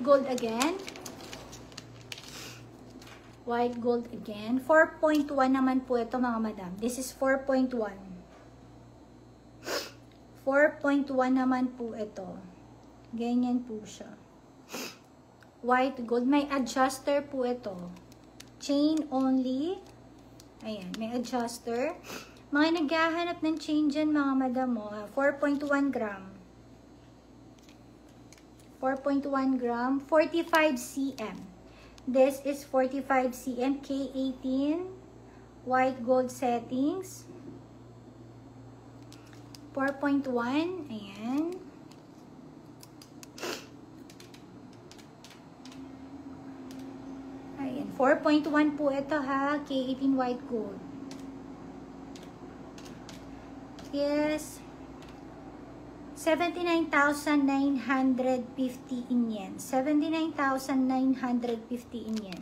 Gold again. White gold again. 4.1 naman po ito mga madam. This is 4.1. 4.1 naman po ito. Ganyan po siya. White gold. May adjuster po ito. Chain only. Ayan, may adjuster. Mga naghahanap ng chain dyan mga madam mo. 4.1 gram. 4.1 gram. 45 cm. This is 45 cm. K18. White gold settings. 4.1. Ayan. Ayan. 4.1 po ito ha. K18 white gold. Yes. 79,950 in yen. 79,950 in yen.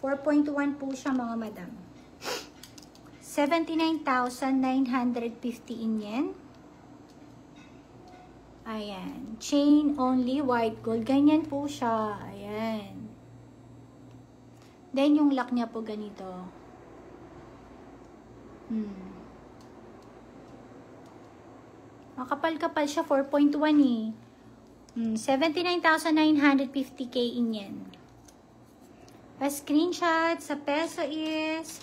4.1 po siya mga madam. 79,950 in yen. Ayan. Chain only white gold. Ganyan po siya. Ayan. Then yung lock niya po ganito. Makapal-kapal siya, 4.1 eh. 79,950k in yen. A screenshot sa peso is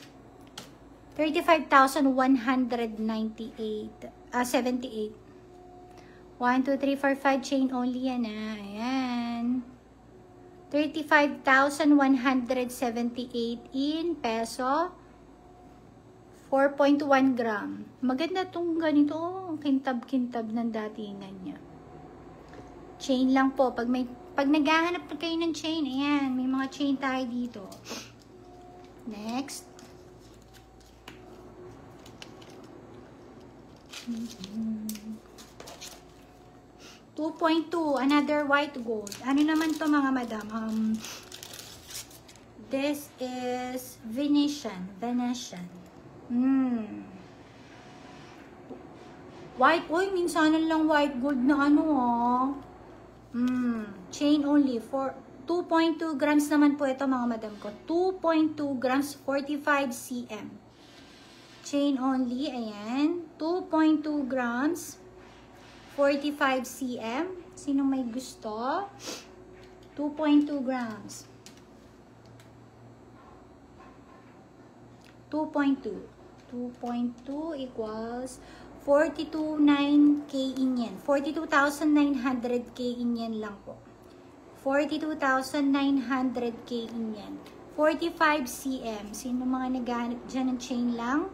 35,198. 78. 1, 2, 3, 4, 5 chain only yan ah. Ayan. 35,178 in peso. 4.1 gram. Maganda tong ganito. Oh, kintab-kintab ng datingan niya. Chain lang po. Pag naghahanap kayo ng chain, ayan, may mga chain tayo dito. Next. 2.2. Another white gold. Ano naman to mga madam? This is Venetian. White, oy, minsanan lang white gold na ano chain only for 2.2 grams naman po ito mga madam ko. 2.2 grams, 45 cm. Chain only, ayan. 2.2 grams, 45 cm. Sino may gusto? 2.2 grams. 2.2 equals 42,900k in yen. 42,900k in yen lang po. 42,900k in yen. 45 cm. Sino mga naghahanap dyan ng chain lang?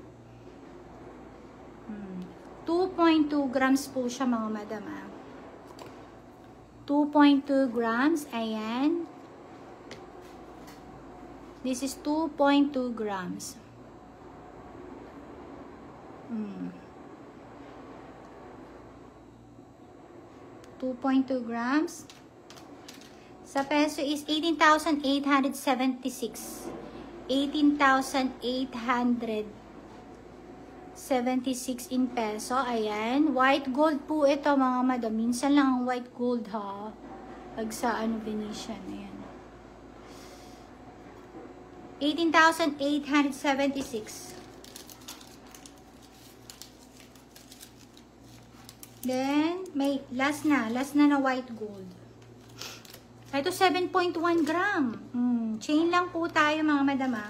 2.2 grams po siya mga madam. 2.2 grams. Ayan. This is 2.2 grams. 2.2 grams. Sa peso is 18,876. 18,876 in peso. Ayan. White gold po ito mga madam. Minsan lang ang white gold ha. Pag sa Venetian. Ayan. 18,876. Then, may last na white gold. Ito 7.1 gram. Chain lang po tayo mga madama.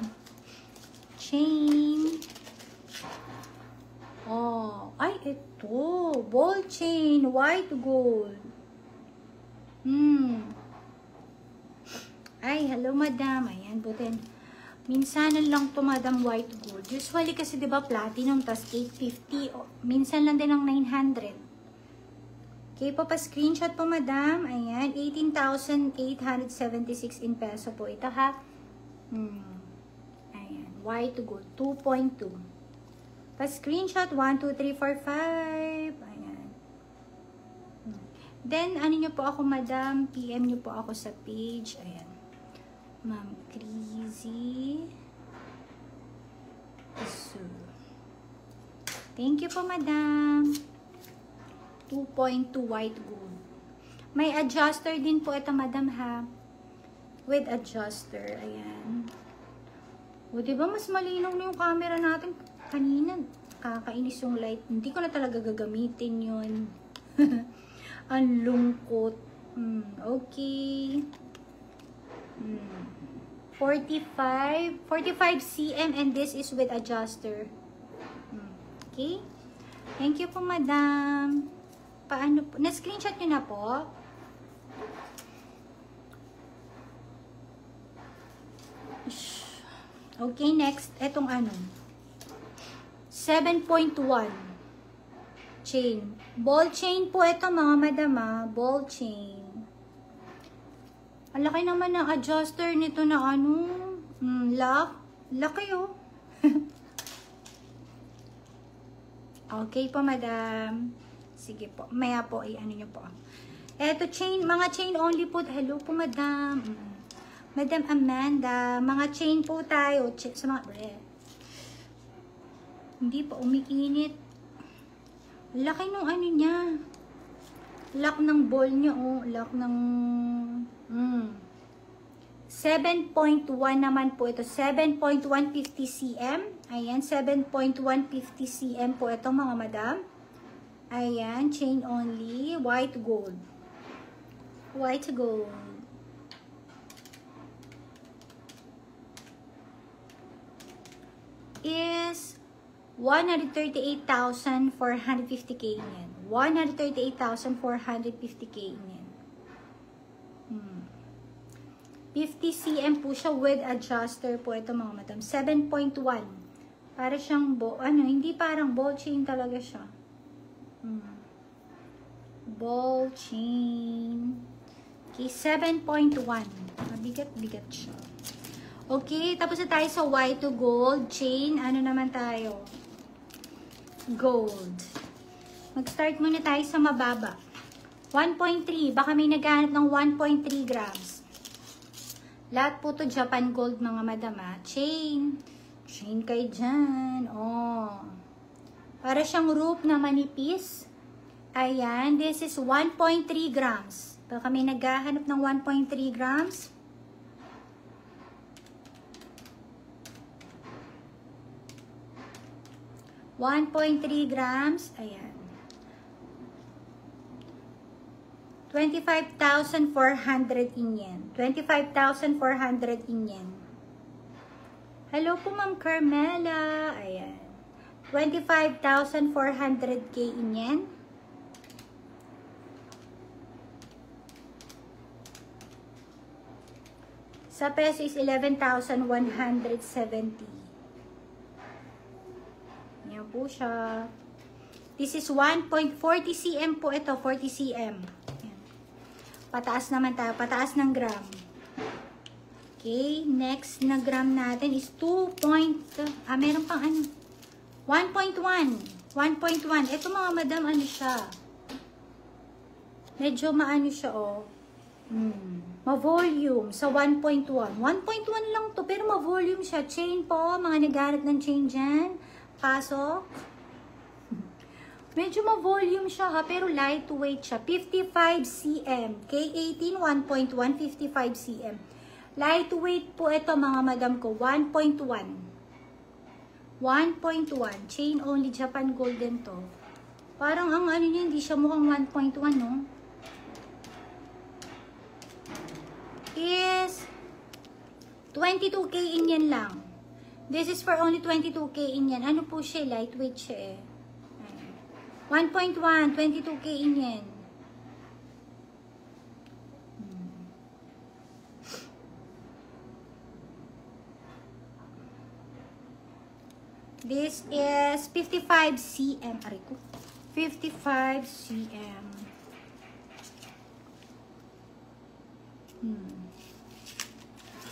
Chain. Oh, ay ito. Ball chain, white gold. Ay, hello madam. Ayan, butin. Minsanan lang to madam white gold. Usually kasi 'di ba platinum tas 850. Minsan lang din ng 900. Okay po, pa-screenshot po madam. Ayan, 18,876 in peso po ito ha. Ayan, white gold, 2.2. Pa-screenshot, 1, 2, 3, 4, 5. Ayan. Then, ano nyo po ako madam? PM nyo po ako sa page. Ayan. Ma'am Crazy. So, thank you po madam. 2.2 white gold. May adjuster din po ito, madam, ha? With adjuster. Ayan. O, diba mas malinaw na yung camera natin kanina? Kakainis yung light. Hindi ko na talaga gagamitin yun. Ang lungkot. Okay. 45 cm and this is with adjuster. Okay. Thank you po, madam. Paano po? Na-screenshot nyo na po? Okay, next. Etong ano? 7.1 chain. Ball chain po ito, mga madam, ball chain. Ang laki naman ng adjuster nito na ano, lock. Laki, oh. Okay po, madam. Sige po. Maya po, ano nyo po. Eto, chain. Mga chain only po. Hello po, madam. Madam Amanda. Mga chain po tayo. Sa mga... Hindi pa umiinit. Laki nung ano niya. Lock ng ball niya, oh. Lock ng... 7.1 naman po ito. 7.150 cm. Ayan, 7.150 cm po ito, mga madam. Ayan, chain only. White gold. White gold. Is 138,450k yan. 138,450k yan. 50 cm po siya with adjuster po ito, mga madam. 7.1. Para siyang hindi parang ball chain talaga siya. Ball chain. Okay, 7.1. Mabigat-bigat siya. Okay, tapos na tayo sa white to gold chain. Ano naman tayo? Gold. Mag-start muna tayo sa mababa. 1.3. Baka may naghahanap ng 1.3 grams. Lahat po to Japan gold, mga madam, chain. Chain kayo dyan. Oh. Para siyang rope na manipis. Ayan. This is 1.3 grams. Baka may naghahanap ng 1.3 grams. $1.3 grams. Ayan. 25,400 in yen. 25,400 in yen. Hello po, Ma'am Carmela. Ayan. 25,400k in yen. Sa peso is 11,170. Yan po siya. This is 1.40 cm po ito. 40 cm. Pataas naman tayo. Pataas ng gram. Okay. Next na gram natin is 2. Meron pang ano. 1.1. 1.1. Ito, mga madam, ano siya. Medyo maano siya, oh. Ma-volume sa 1.1. 1.1 lang to. Pero ma-volume siya. Chain po. Mga naghanap ng chain dyan. Pasok. Medyo ma-volume siya, ha, pero lightweight siya. 55 cm. K18, 1.1, 55 cm. Lightweight po ito, mga madam ko. 1.1. 1.1. Chain only Japan gold din to. Parang ang ano niya, hindi siya mukhang 1.1, no? Is 22k in yan lang. This is for only 22k in yan. Ano po siya? Lightweight siya, eh. 1.1, 22k in yen. This is 55 cm. Aray ko. 55 cm.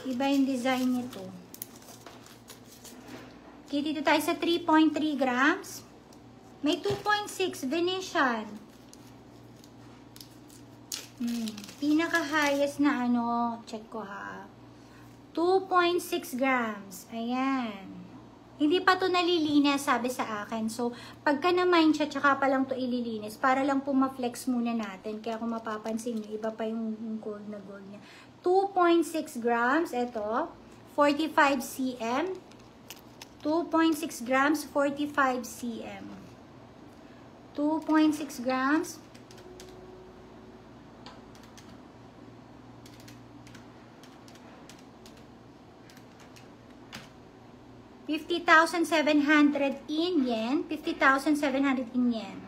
Iba yung design nito. Okay, dito tayo sa 3.3 grams. May 2.6 Venetian. Pinaka-highest na ano, check ko, ha. 2.6 grams. Ayan. Hindi pa to nalilinis, sabi sa akin. So, pagka na-mine siya, tsaka pa lang to ililinis. Para lang po ma-flex muna natin. Kaya kung mapapansin nyo, iba pa yung gold na gold niya. 2.6 grams, ito. 45 cm. 2.6 grams, 45 cm. 2.6 grams. $50,700 in yen. 50,700 in yen.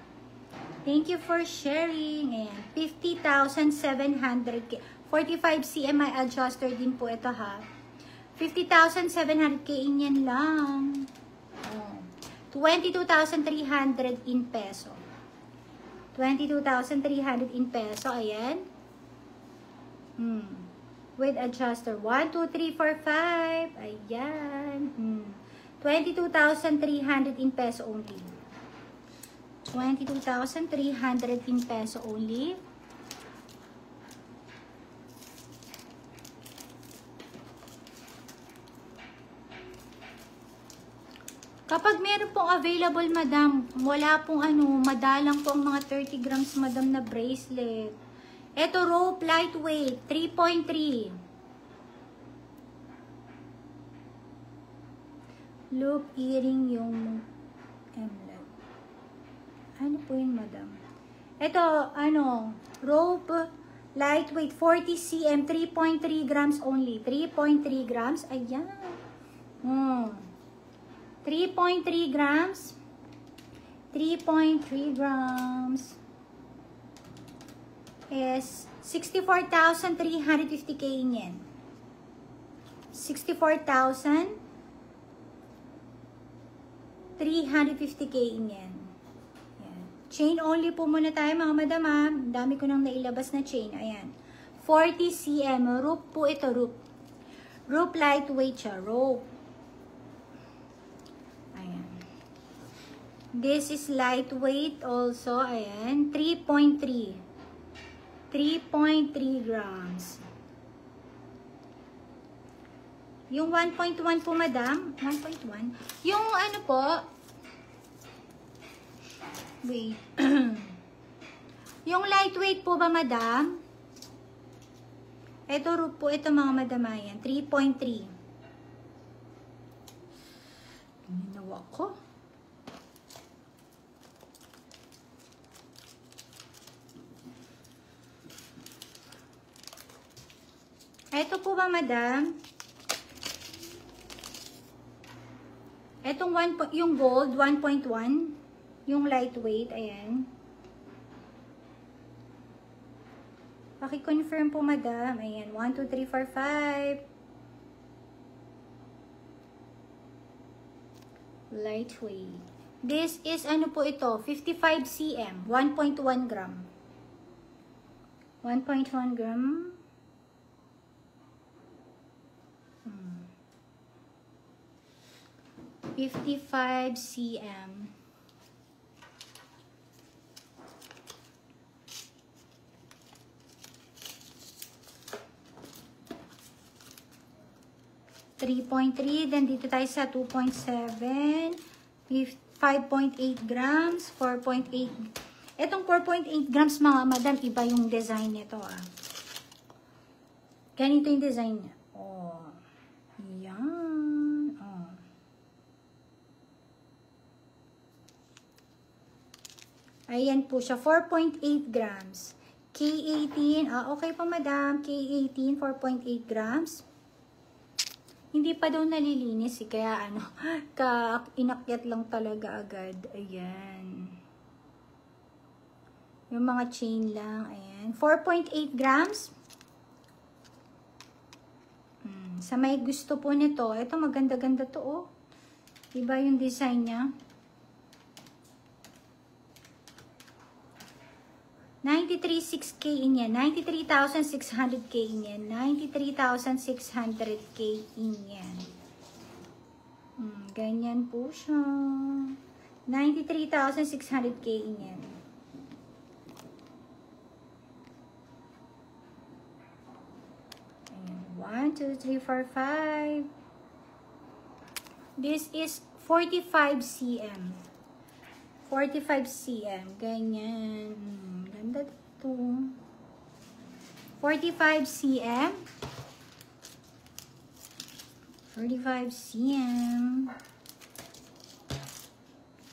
Thank you for sharing. Ayan. 50,700. 45 cm adjuster din po ito ha. 50,700 in yen lang. Oh. 22,300 in peso. 22,300 in peso. Ayan. With adjuster. 1, 2, 3, 4, 5. Ayan. 22,300 in peso only. 22,300 in peso only. Kapag meron pong available, madam, wala pong madalang po ang mga 30 grams, madam, na bracelet. Ito, rope lightweight, 3.3. Loop earring yung emerald. Ano po yun, madam? Ito, rope lightweight, 40 cm, 3.3 grams only. 3.3 grams, ayan. 3.3 grams. 3.3 grams is 64,350 in yen. 64,350 in yen. Ayan. Chain only po muna tayo mga madam ha. Dami ko nang nailabas na chain. Ayan. 40 cm. Rope po ito. Rope. Rope lightweight siya. Rope. Ayan. This is lightweight also. Ayan. 3.3. 3.3 grams. Yung 1.1 po, madam. 1.1. Yung po. Wait. Yung lightweight po ba, madam? Ito rope po. Ito mga madam. Ayan. 3.3. Ginawa ko. Ito po ba, madam? Etong yung gold, 1.1. Yung lightweight, ayan. Paki-confirm po, madam. Ayan, 1, 2, 3, 4, 5. Lightweight. This is, po ito? 55 cm, 1.1 gram. 1.1 gram. 55 cm. $3.3. Then dito tayo sa 2.7. 5.8 grams. 4.8. Etong 4.8 grams mga madam, iba yung design nito ah. Ganito yung design niya. Oh. Yan. Ayan po siya, 4.8 grams. K18, okay pa madam, K18, 4.8 grams. Hindi pa daw nalilinis kaya inakyat lang talaga agad. Ayan. Yung mga chain lang, ayan. 4.8 grams. Sa may gusto po nito, ito maganda-ganda to oh. Diba yung design niya? 93,600 in yen. 93,600 in yen. 93,600 in yen. Ganyan po siya. 93,600 in yen. Ayan. 1, 2, 3, 4, 5. This is 45 cm. 45 cm. Ganyan. Ganda dito. 45 cm. 45 cm.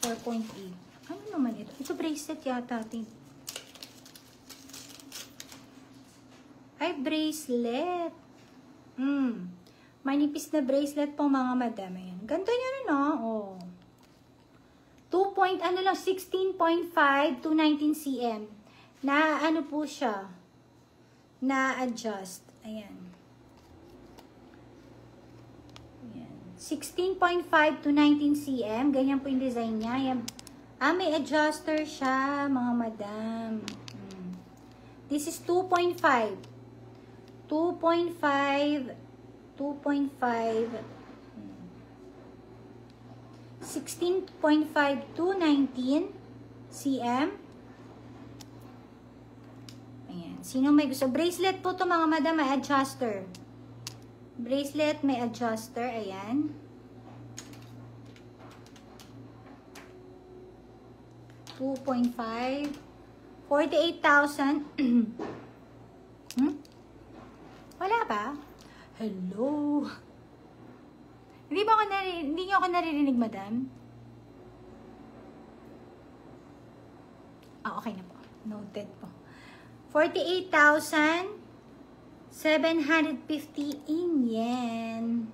4.8. Ano naman ito? Ito bracelet yata. Ay, bracelet. Manipis na bracelet po mga madam. Ayan. Ganto nyo rin, oh. 16.5 to 19 cm. Na ano po siya? Na-adjust. Ayan. 16.5 to 19 cm. Ganyan po yung design niya. Ayan. May adjuster siya, mga madam. This is 2.5. 2.5. 16.5 to 19 cm. Ayan. Sino may gusto? Bracelet po to mga madam, may adjuster. Bracelet, may adjuster. Ayan. 2.5. 48,000. Wala ba? Hello? Hindi niyo ako naririnig, madam? Okay na po. Noted po. 48,750 in yen.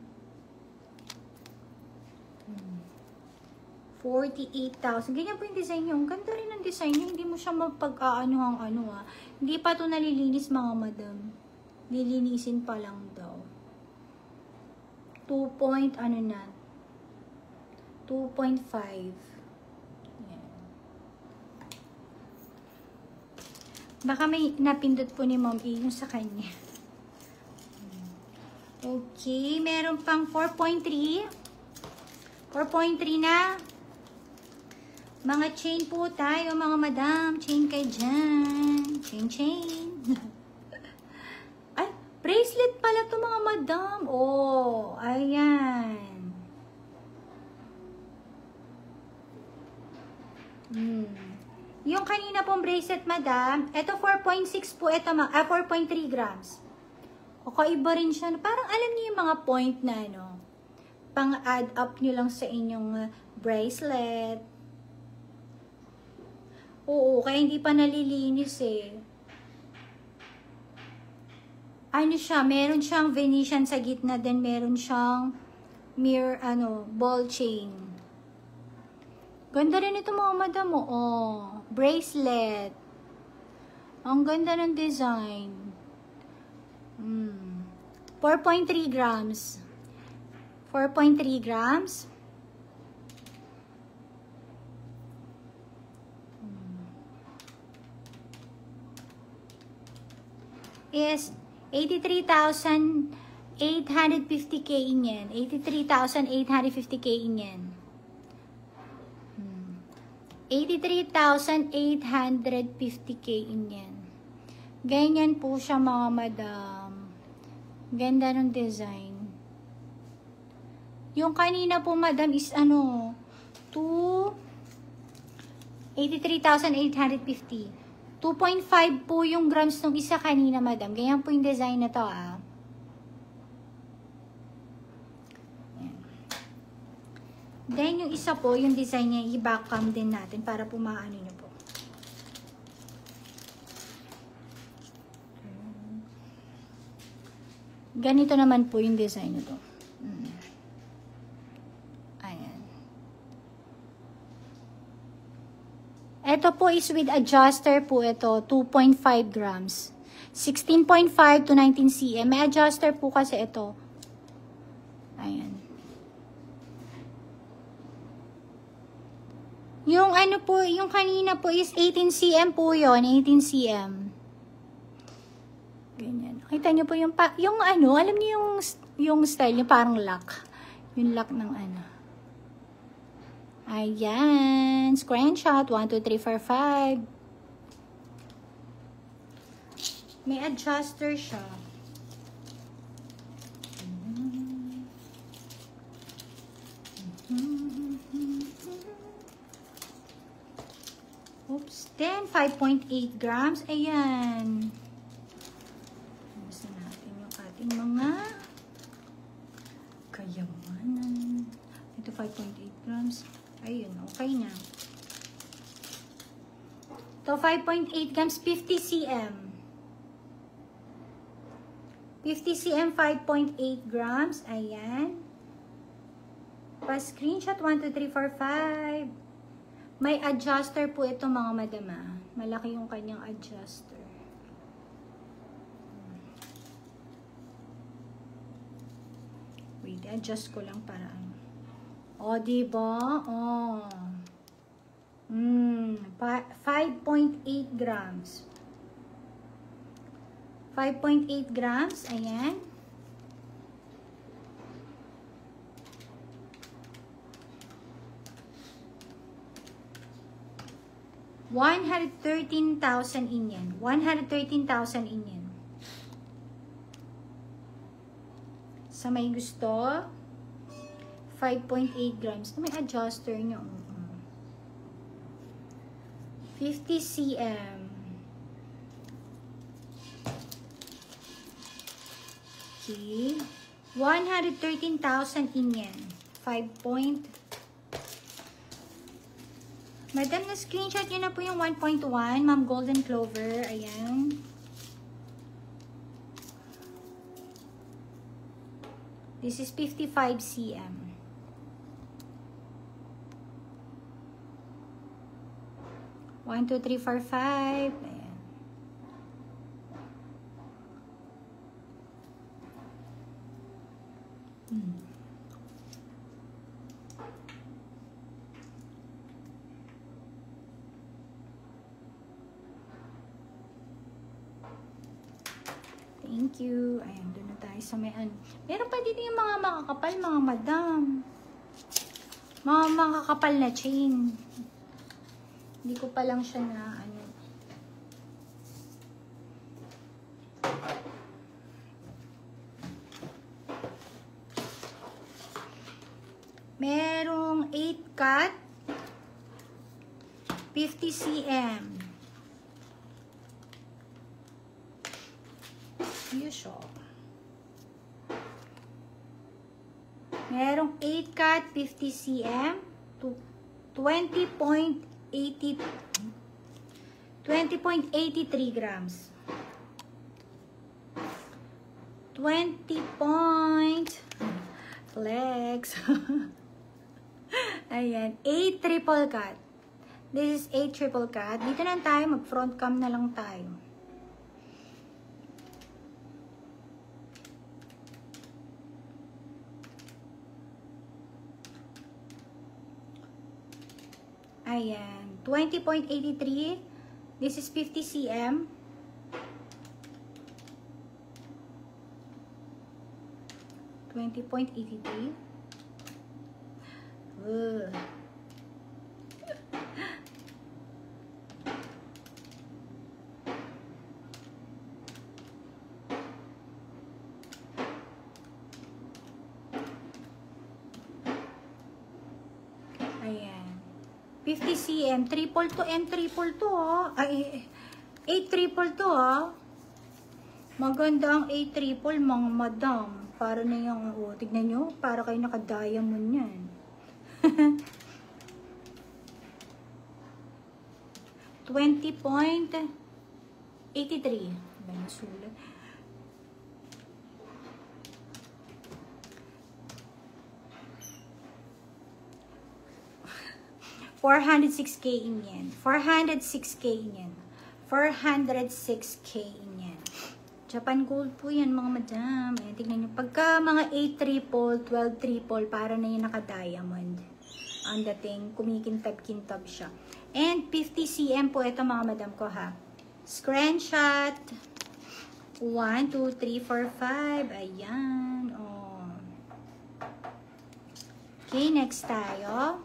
48,000. Ganyan po yung design niyo. Ang ganda rin ang design niyo. Hindi mo siya mapag-aano ang ano. Hindi pa ito nalilinis, mga madam. Lilinisin pa lang daw. 2 point, ano na? 2.5. Baka may napindot po ni Mom E yung sa kanya. Okay, meron pang 4.3. 4.3 na. Mga chain po tayo, mga madam. Chain kayo dyan. Chain. Ay, bracelet pala to mga madam. Oh, ayan. Yung kanina pong bracelet, madam, ito 4.6 po, ito 4.3 grams. O kaiba rin siya. Parang alam niyo yung mga point na, no? Pang-add up nyo lang sa inyong bracelet. Oo, kaya hindi pa nalilinis eh. Ano siya, meron siyang Venetian sa gitna, then meron siyang mirror, ball chain. Ganda rin ito mga madam mo. Oh, bracelet. Ang ganda ng design. 4.3 grams. 4.3 grams. Is 83,850k in yen. 83,850k in yen. 83,850k in yen. Ganyan po siya mga madam. Ganda ng design. Yung kanina po madam is 83,850. 2.5 po yung grams ng isa kanina madam. Ganyan po yung design na to Then yung isa po, yung design niya, i-backcam din natin para po maano nyo po. Ganito naman po yung design nito. Ayan. Ito po is with adjuster po ito, 2.5 grams. 16.5 to 19 cm. May adjuster po kasi ito. Ayan. Yung yung kanina po is 18 cm po yun, 18 cm. Ganyan. Kita niyo po yung alam niyo yung style, yung parang lock. Yung lock ng Ayan. Screenshot, 1, 2, 3, 4, 5. May adjuster siya. 5.8 grams. Ayan. Basta natin yung ating mga kayamanan. Ito 5.8 grams. Ayun, okay na. Ito 5.8 grams, 50 cm. 50 cm, 5.8 grams. Ayan. Pa-screenshot, 1, 2, 3, 4, 5. May adjuster po ito mga madama. Malaki yung kanyang adjuster. Wait, adjust ko lang para ano. O, diba? O. 5.8 grams. 5.8 grams. Ayan. $113,000 in yan. 113,000 in yan. Sa may gusto, 5.8 grams. May adjuster nyo. 50 cm. Okay. 113,000 in yan. 5. Madam, na-screenshot nyo na po yung 1.1. Ma'am Golden Clover. Ayan. This is 55 cm. One, two, three, four, five. Ayan. Thank you. Ayan, doon na tayo sa may ano. Meron pa dito yung mga makakapal, mga madam. Mga makakapal na chain. Hindi ko pa lang siya na ano. Merong 8 cut. 50 cm. Usual. Merong 8 cut 50 cm to 20.83 grams. 20 point flex. Ayan, 8 triple cut. This is 8 triple cut. Dito na tayo, mag front cam na lang tayo. Ayan, 20.83. This is 50 cm. $20.83. Ayan. 50 cm. Triple to and triple to, oh. Ay, 8 triple to, oh. Maganda ang 8 triple, mga madam. Para na yung, oh, tignan nyo, para kayo naka-diamond yan. 20.83. Ba yung sulat? $406K in yen. 406K in yen. 406K in yen. Japan gold po yan, mga madam. Ayan, tignan nyo. Pagka mga 8 triple, 12 triple, para na yung naka-diamond. Ang dating, kumikintab-kintab siya. And 50 cm po ito, mga madam ko, ha. Screenshot. 1, 2, 3, 4, 5. Ayan. Oh. Okay, next tayo.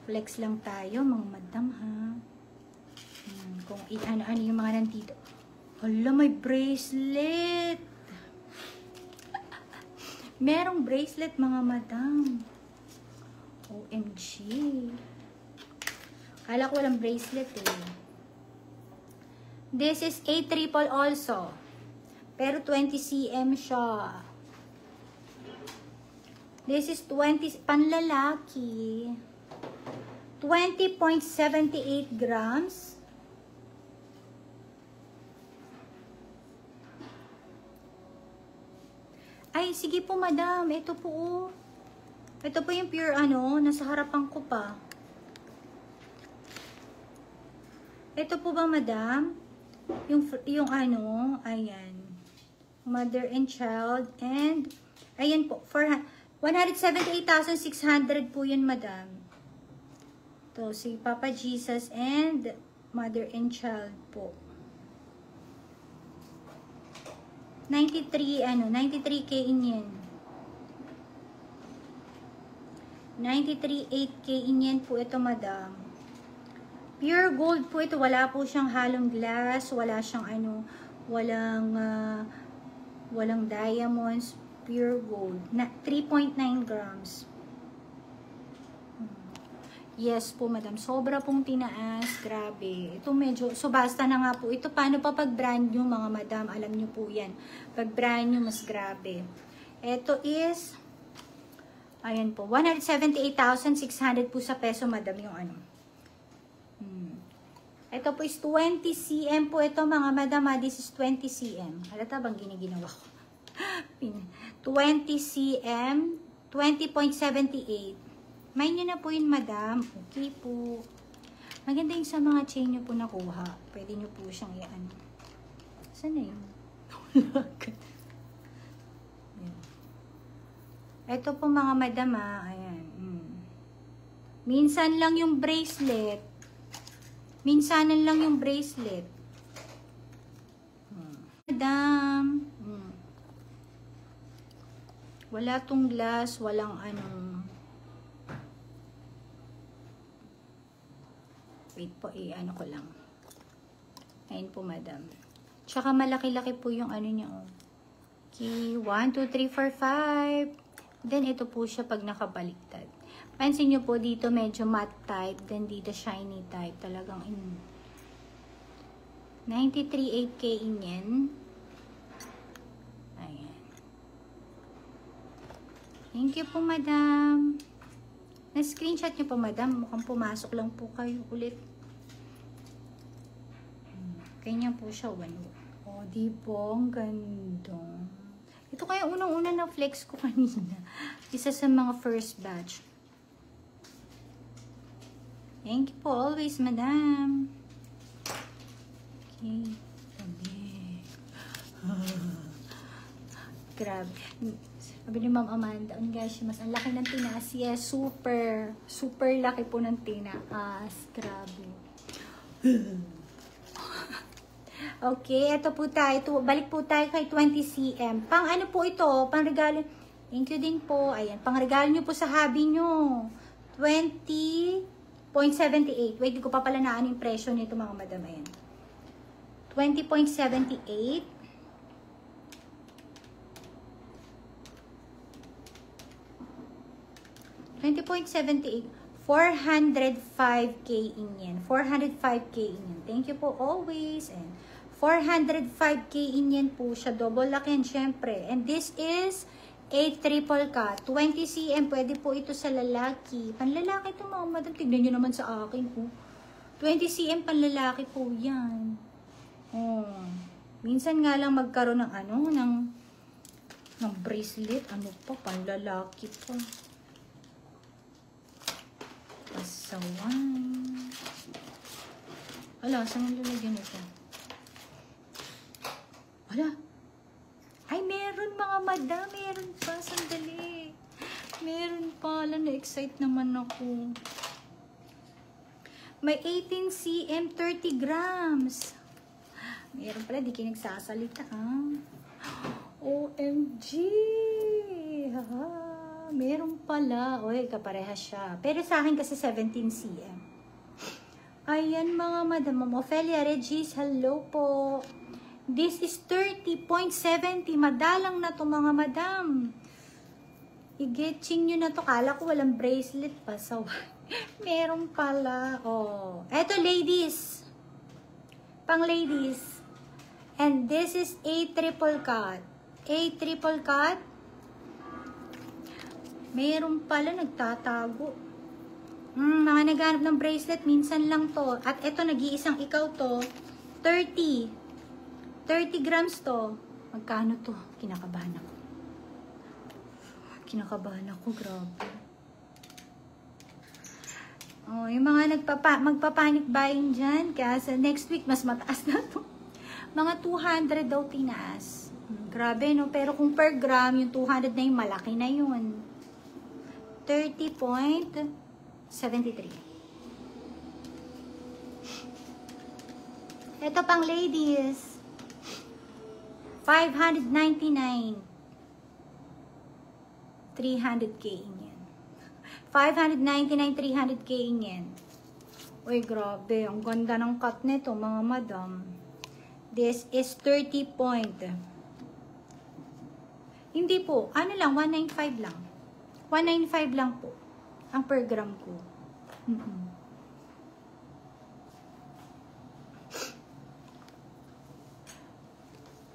Flex lang tayo, mga madam, ha. Kung ano-ano yung mga nandito. Hala, may bracelet. Merong bracelet, mga madam. OMG. Kala ko walang bracelet, eh. This is 8 triple also. Pero 20 cm siya. This is 20, panlalaki. 20.78 grams. Ay, sige po madam. Ito po oh. Ito po yung pure ano, nasa harapan ko pa. Ito po ba madam? Yung ano, ayan. Mother and child. And, ayan po, 178,600 po yun madam. To si Papa Jesus and mother and child po. 93K in yan. 93.8K in yan po ito madam. Pure gold po ito. Wala po siyang halong glass. Wala siyang ano, walang diamonds. Pure gold. 3.9 grams. Yes po, madam. Sobra pong tinaas. Grabe. Ito medyo, subasta na nga po. Ito, paano pa pag brand new, mga madam? Alam nyo po yan. Pag brand new, mas grabe. Ito is, ayan po, 178,600 po sa peso, madam, yung ano. Ito po is 20 cm po ito, mga madam. This is 20 cm. Halata bang giniginawa ko? 20 cm, 20.78. May nyo na po yun, madam. Okay po. Maganda yung sa mga chain nyo po nakuha. Pwede nyo po siyang i-ano. Saan na yun? Ito po mga madam, ayan. Minsan lang yung bracelet. Minsanan lang yung bracelet. Madam. Wala tong glass, walang ano. Wait po, ano ko lang. Ayun po, madam. Tsaka malaki-laki po yung ano niya, oh. Okay, 1, 2, 3, 4, 5. Then, ito po siya pag nakabaliktad. Pansin nyo po dito, medyo matte type. Then, dito shiny type. Talagang 93.8K in yan. Ayan. Thank you po, madam. Na-screenshot nyo po, madam. Mukhang pumasok lang po kayo ulit. Ganyan po siya. O, di po. Ang ganda. Ito kaya unang-una na flex ko kanina. Isa sa mga first batch. Thank you po always, madam. Okay. Grabe. Sabi ni Ma'am Amanda, ang gosh, mas ang laki ng tinaas. Yes, super laki po ng tinaas. Grabe. Okay, ito po tayo. Balik po tayo kay 20 cm. Pang ano po ito? Pang regalo. Thank you din po. Ayan, pang regalo nyo po sa hubby nyo. 20.78. Wait, di ko pa pala naan yung presyo nito, mga madam. Ayan. 20.78. 20.78, 405K in yan. 405K in yan. Thank you po always. And 405K in yan po siya. Double lakin, syempre. And this is 8 triple cut. 20 cm. Pwede po ito sa lalaki. Panlalaki ito, mga madam. Tignan nyo naman sa akin. Oh. 20 cm panlalaki po yan. Oh. Minsan nga lang magkaroon ng ano, ng bracelet. Ano pa, panlalaki po. Pasawan. Wala, saan ang lalagyan ito? Wala. Ay, meron mga madam. Meron pa. Sandali. Meron pa. Alam, na-excite naman ako. May 18 cm, 30 grams. Meron pala. Di kayo nagsasalita, ha? OMG! Haha. Meron pala. Uy, kapareha siya. Pero sa akin kasi 17 cm. Ayan mga madam. Ma'am Ophelia Regis, hello po. This is 30.70. Madalang na to mga madam. I-getching nyo na to. Kala ko walang bracelet pa. So, meron pala. Oh. Eto ladies. Pang ladies. And this is a triple cut. A triple cut. Mayroon pala nagtatago. Mga naghanap ng bracelet, minsan lang to. At ito, nag-iisang ikaw to. 30 grams to. Magkano to? Kinakabahan ako. Grabe. Oh, yung mga magpapanic buying dyan, kaya sa next week, mas mataas na to. Mga 200 daw tinaas. Grabe, no? Pero kung per gram, yung 200 na yung malaki na yun. 30.73. Ito pang ladies. 599. 300k yan. 599, 300k yan. Uy, grabe. Ang ganda ng cut nito, mga madam. This is 30 point. Hindi po. Ano lang, 195 lang. 195 lang po. Ang per gram ko.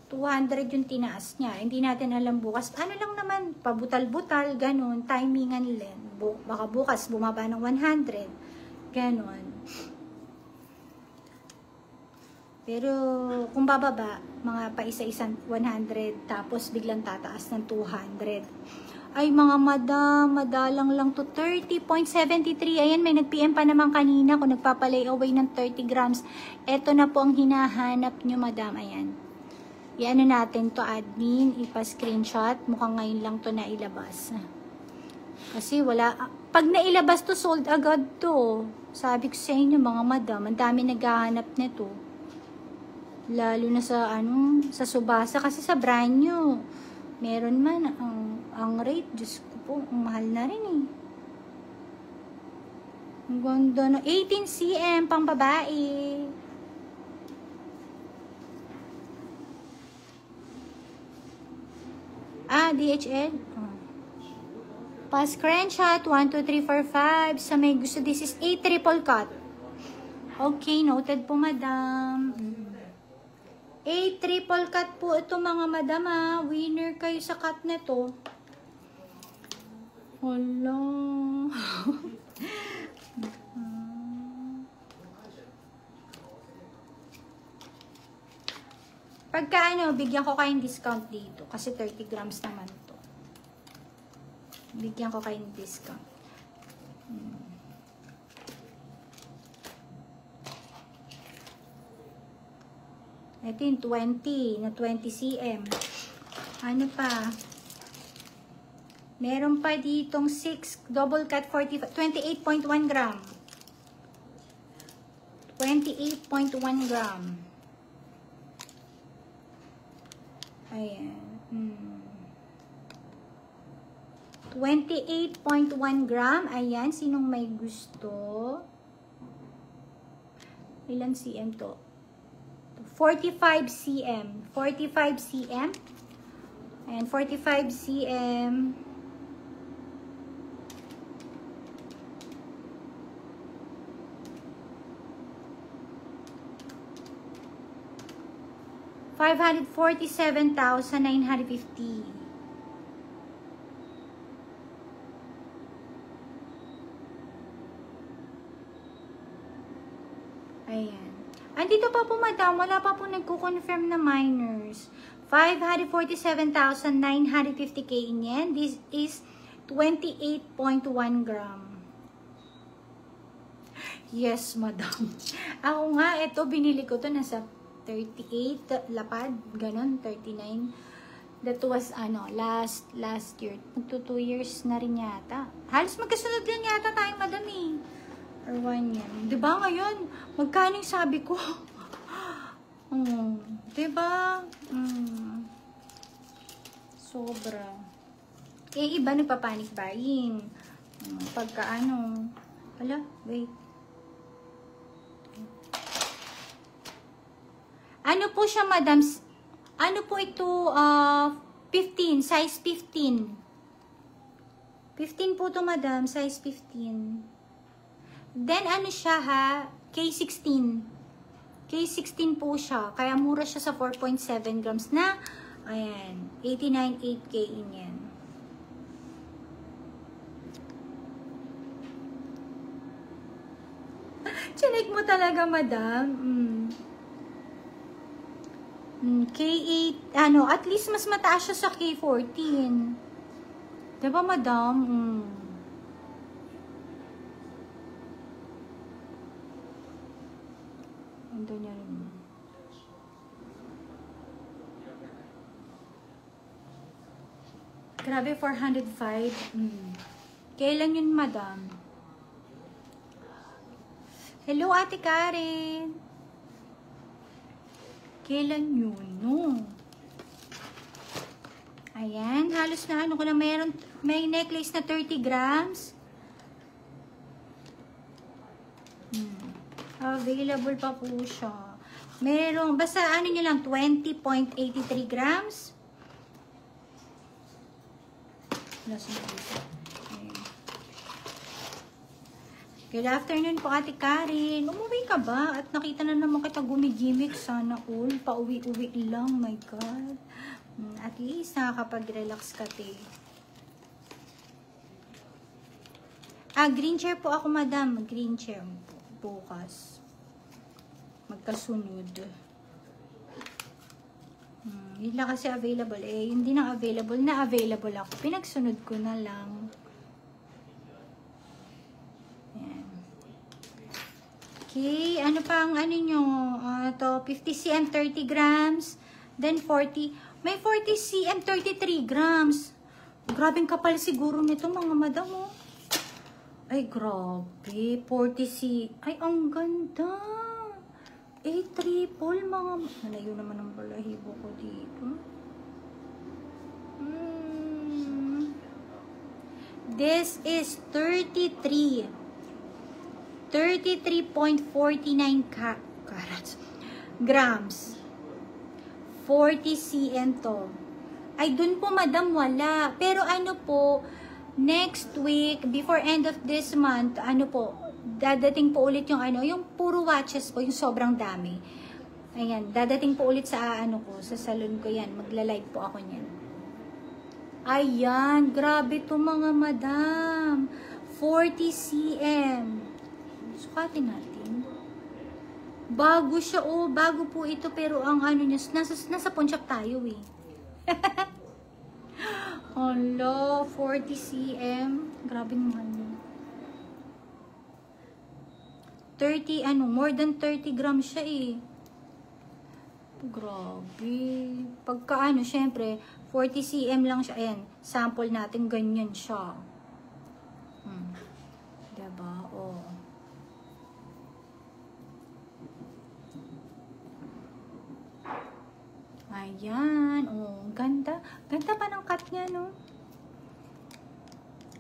200 yung tinaas niya. Hindi natin alam bukas. Ano lang naman, pabutal-butal, ganun, timingan lang. Baka bukas bumaba ng 100. Ganun. Pero kung bababa, mga pa isa-isang 100, tapos biglang tataas ng 200. Ay mga madam, madalang lang to 30.73. Ayan, may nag-PM pa naman kanina kung nagpapalay away ng 30 grams. Ito na po ang hinahanap nyo, madam. Ayan. Iano natin to, admin, ipa-screenshot. Mukhang ngayon lang to nailabas. Kasi wala, pag nailabas to, sold agad to. Sabi ko sa inyo, mga madam, ang dami naghahanap nito. Lalo na sa, sa Subasa, kasi sa brand new. Meron man, ang rate, Diyos ko po, ang mahal na rin eh. Ang ganda na, 18 cm, pang babae. DHL. Pa-screenshot, 1, 2, 3, 4, 5. Sa may gusto, this is a triple cut. Okay, noted po, madam. A triple cut po ito, mga madam, ha. Winner kayo sa cut na to. Hala. Pagka bigyan ko kayong discount dito. Kasi 30 grams naman to. Bigyan ko kayong discount. Ito yung 20 na 20 cm. Ano pa? Meron pa ditong 6 double cut 45, 28.1 gram. 28.1 gram. Ayan. 28.1 gram. Ayan. Sinong may gusto? Ilan cm to? 45 cm. 45 cm. Ayan. 45 cm. $547,950. Ayan. Andito pa po, madam. Wala pa po nagko-confirm na minors. 547,950k yen. This is 28.1 gram. Yes, madam. Ako nga, ito, binili ko to nasa 38, lapad, ganun, 39. That was, last year. Magto 2 years na rin yata. Halos magkasunod lang yata tayo, madam eh. Or 1 year. Diba ngayon? Magkano yung sabi ko? Diba? Sobra. Eh, iba nagpa-panic buying. Pagka Wala, wait. Ano po siya, madam? Ano po ito? 15, size 15. 15 po ito, madam, size 15. Then, ano siya, ha? K16. K16 po siya. Kaya mura siya sa 4.7 grams na. Ayan. 89.8K in yan. Chinek mo talaga, madam. K8, at least mas mataas siya sa K14. Diba, madam? Ando niya rin. Grabe, 405. Kailan yun, madam? Hello, Ate Karen. Kailan yun, no? Ayan, halos na ano ko na may necklace na 30 grams. Available pa po siya. Merong, basta ano nyo lang, 20.83 grams. Good afternoon po, Ate Karen. Umuwi ka ba? At nakita na naman kita gumigimik. Sana all. Pauwi-uwi lang. My God. At least nakakapag-relax ka, te. Green chair po ako, madam. Green chair po. Bukas. Magkasunod. Yun lang kasi available. Hindi na available. Na-available ako. Pinagsunod ko na lang. Ayan. Okay. Ano pang ano nyo? Ito, 50 cm, 30 grams. Then 40. May 40 cm, 33 grams. Grabing kapal siguro nito, mga madam, oh. Ay, grabe. 40C. Ay, ang ganda. Triple, mga... Nalayo naman ang balahibo ko dito. This is 33. 33.49 carats. Grams. 40 cm to. Ay, dun po, madam, wala. Pero ano po... Next week, before end of this month, ano po, dadating po ulit yung ano, yung puro watches po, yung sobrang dami. Ayan, dadating po ulit sa ano ko, sa salon ko yan. Magla-live po ako niyan. Ayan, grabe to mga madam. 40 cm. Sukatin natin. Bago siya, oh, bago po ito, pero ang ano niya, nasa pawn shop tayo eh. Hello, 40 cm. Grabe naman yun. 30, more than 30 grams siya eh. Grabe. Pagka syempre, 40 cm lang siya. Ayan, sample natin, ganyan siya. Diba? Oh. Ayan. Oh, ganda. Ganda pa ng cut niya, no?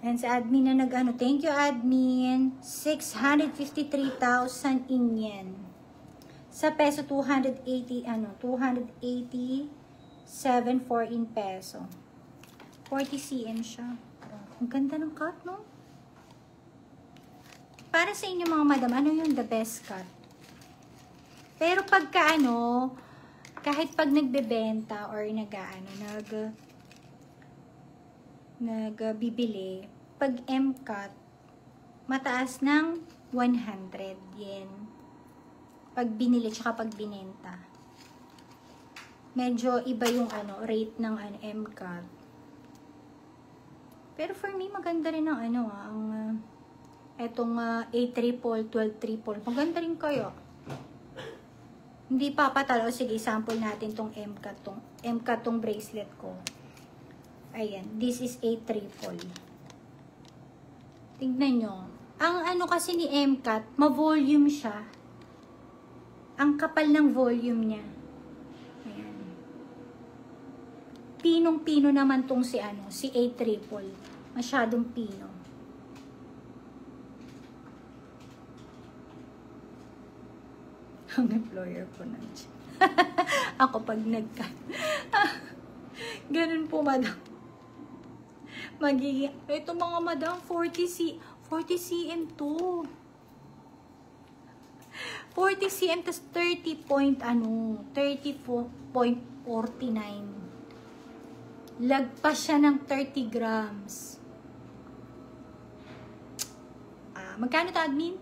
And sa admin na thank you, admin. 653,000 in yen. Sa peso, 280, 287.4 in peso. 40 cm siya. Ang ganda ng cut, no? Para sa inyo, mga madam, ano yung the best cut? Pero pagka kahit pag nagbebenta or nagbibili, pag M-cut, mataas ng 100 yen. Pag binili tsaka pag binenta. Medyo iba yung rate ng M-cut. Pero for me, maganda rin ang etong 8 triple, 12 triple. Maganda rin kayo. Hindi papatalo. Sige, sample natin tong M-cut tong bracelet ko. Ayan, this is 8 triple. Tignan nyo. Ang kasi ni M-cut, ma-volume siya. Ang kapal ng volume niya. Ayan. Pinong-pino naman tong si 8 triple. Masyadong pino. Ang employer ko na siya. Ako pag nagka. Ganun po, madam. Magiging, ito mga madam, 40 cm to. 40 cm tas 30.49. Lagpas siya ng 30 grams. Magkano to, admin?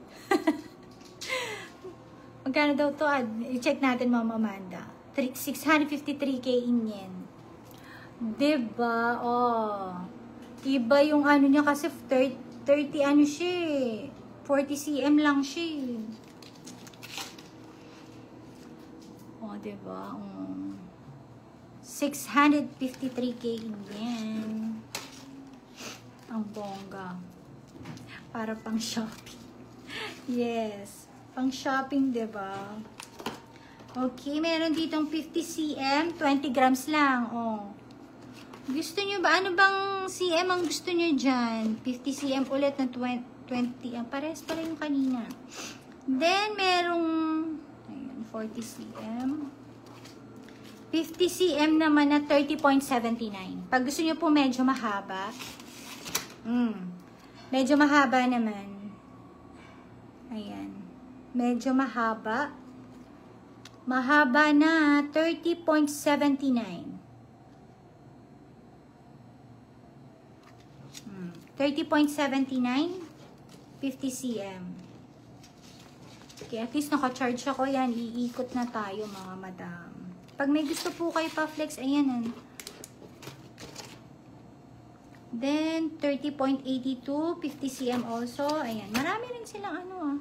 Magkano daw to, i-check natin, Ma'am Amanda. 653K in yen. Diba? Oh. Iba yung ano niya kasi 30 ano siya eh. 40 cm lang siya. Oh, diba? 653K in yen. Ang bongga. Para pang shopping. Yes. Pang shopping, diba? Okay, meron ditong 50 cm, 20 grams lang. Oh. Gusto nyo ba? Ano bang cm ang gusto nyo dyan? 50 cm ulit na 20. Pares pala yung kanina. Then, merong 40 cm. 50 cm naman na 30.79. Pag gusto nyo po medyo mahaba. Medyo mahaba naman. Ayan. Medyo mahaba. Mahaba na 30.79. 30.79, 50 cm. Okay, at least naka-charge ako yan. Iikot na tayo, mga madam. Pag may gusto po kayo pa-flex, ayan. Then, 30.82, 50 cm also. Ayan, marami rin silang ano.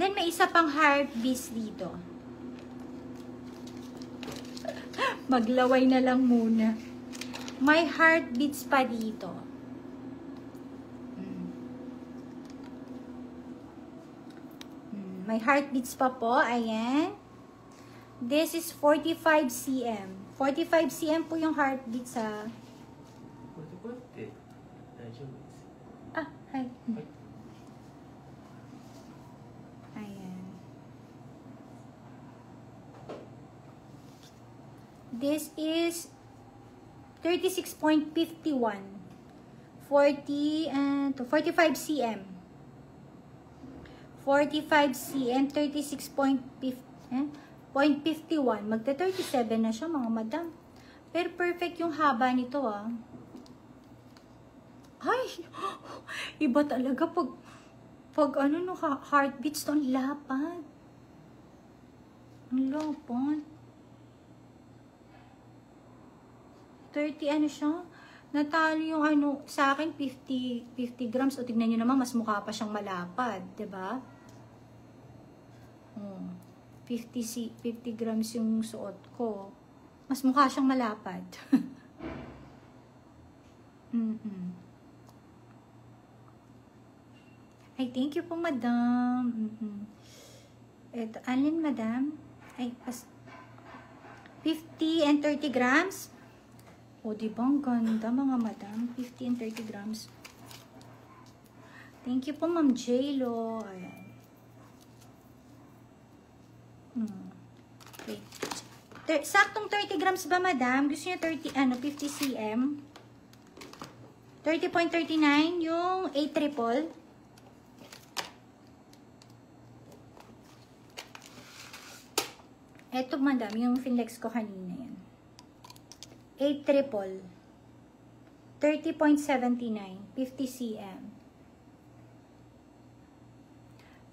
Then, may isa pang heart beast dito. Maglaway na lang muna. May heartbeats pa dito. May heartbeats pa po. Ayan. This is 45 cm. 45 cm po yung heartbeat sa... Hi. Ayan. This is 36.51. 45 cm. 45 cm, 36.51. Magta-37 na siya, mga madam. Pero perfect yung haba nito, ah. Ay! Iba talaga pag ano, no, heartbeats to, ang lapad. Ang lapad. 30 ano siya, natalo yung ano, sa akin 50 grams. O tignan nyo naman, mas mukha pa siyang malapad, 'di ba? 50 grams yung suot ko. Mas mukha siyang malapad. Ay, thank you po, madam. Ito, alin, madam? Ay, 50 and 30 grams. O, diba ang ganda, mga madam? 50 and 30 grams. Thank you po, Ma'am J-Lo. Ayan. Wait. Saktong 30 grams ba, madam? Gusto niyo 50 cm? 30.39 yung 8 triple. Eto, madam, yung Finlex ko kanina yan. 8 triple. 30.79. 50 cm.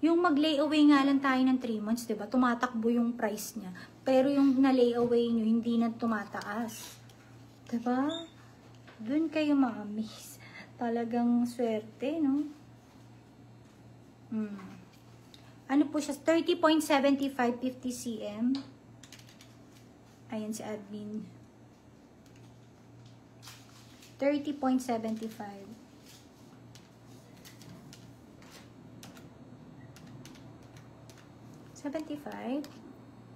Yung mag-layaway nga lang tayo ng 3 months, diba? Tumatakbo yung price niya. Pero yung na-layaway nyo, hindi na tumataas. Diba? Doon kayo ma-amaze. Talagang swerte, no? Ano po siya? 30.75, 50 cm. Ayan si admin. 30.75. 75.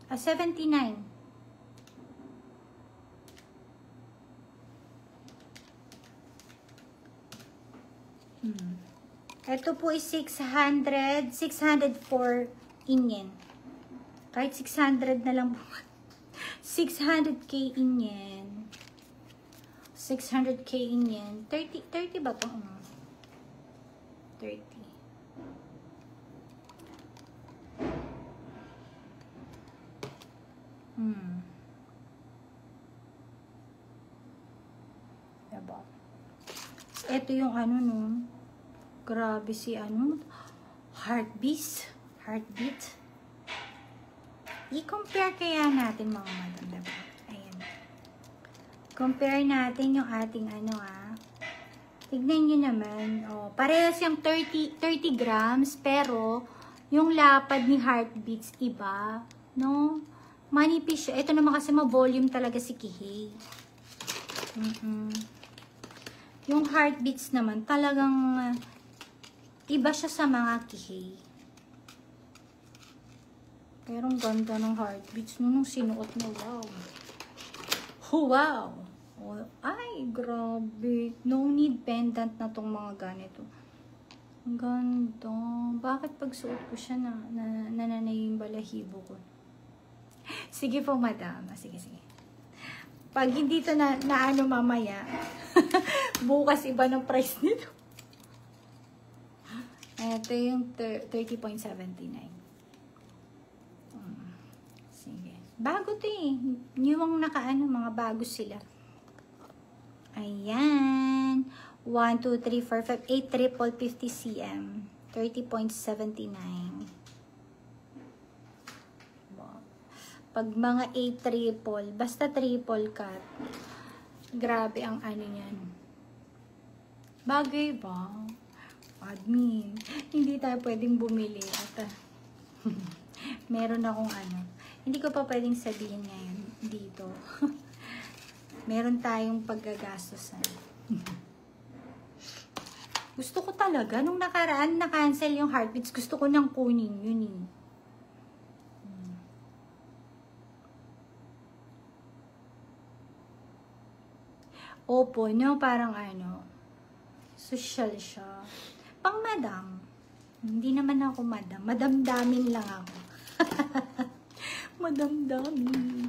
79. Ito po is 604 in yen. Kahit 600 na lang po. 600k in yen. 600k in yen. 30 ba ito? 30. Diba? Ito yung ano no. Grabe si ano. Heartbeat. I-compare kaya natin mga madam. Diba? Ayan. Compare natin yung ating ano Tignan nyo naman. Oh, parehas yung 30 grams. Pero, yung lapad ni Heartbeats iba. No? Manipis siya. Ito naman kasi ma-volume talaga si Kihei. Yung Heartbeats naman, talagang iba siya sa mga Kihei. Pero ang ganda ng Heartbeats nung sinuot mo. Wow. Oh, wow. Oh, ay, grabe. No need pendant na tong mga ganito. Ang ganda. Bakit pag suot ko siya nananay yung balahibo ko? Sige po, madam. Sige. Pag hindi ito na ano mamaya, bukas iba ng price nito. Ito yung 30.79. Sige. Bago to eh. Yung nakaano, mga bago sila. Ayan. 1, 2, 3, 4, 5, 8 triple 50 cm. 30.79. Pag mga 8 triple, basta triple cut, grabe ang ano yan. Bagay ba? Admin, hindi tayo pwedeng bumili. At meron akong ano. Hindi ko pa pwedeng sabihin ngayon dito. Meron tayong paggagastosan. Gusto ko talaga, nung nakaraan na-cancel yung Heartbeats, gusto ko nang kunin yun eh. Opo, no, parang ano, social siya. Pang madam. Hindi naman ako madam. Madamdamin lang ako. Madamdamin.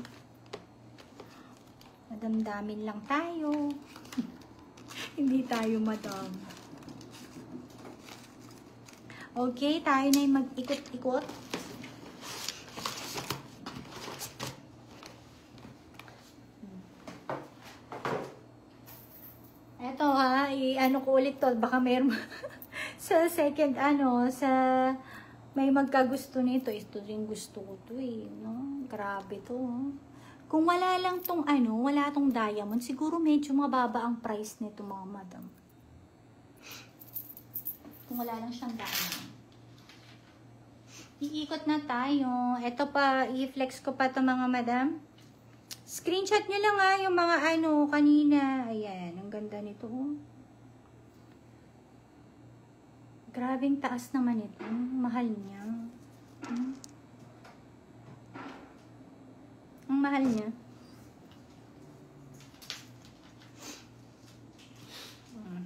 Madamdamin lang tayo. Hindi tayo madam. Okay, tayo na yung mag-ikot-ikot. Eto ha, ano ko ulit to. Baka mayroon sa second sa may magkagusto nito. Ito rin gusto ko to eh. No? Grabe to. Kung wala lang tong wala tong diamond, siguro medyo mababa ang price nito mga madam. Kung wala lang siyang diamond. Iikot na tayo. Ito pa, i-flex ko pa to mga madam. Screenshot nyo lang yung mga kanina. Ayan, ang ganda nito. Grabing taas naman ito. Mahal niya. Ang mahal niya.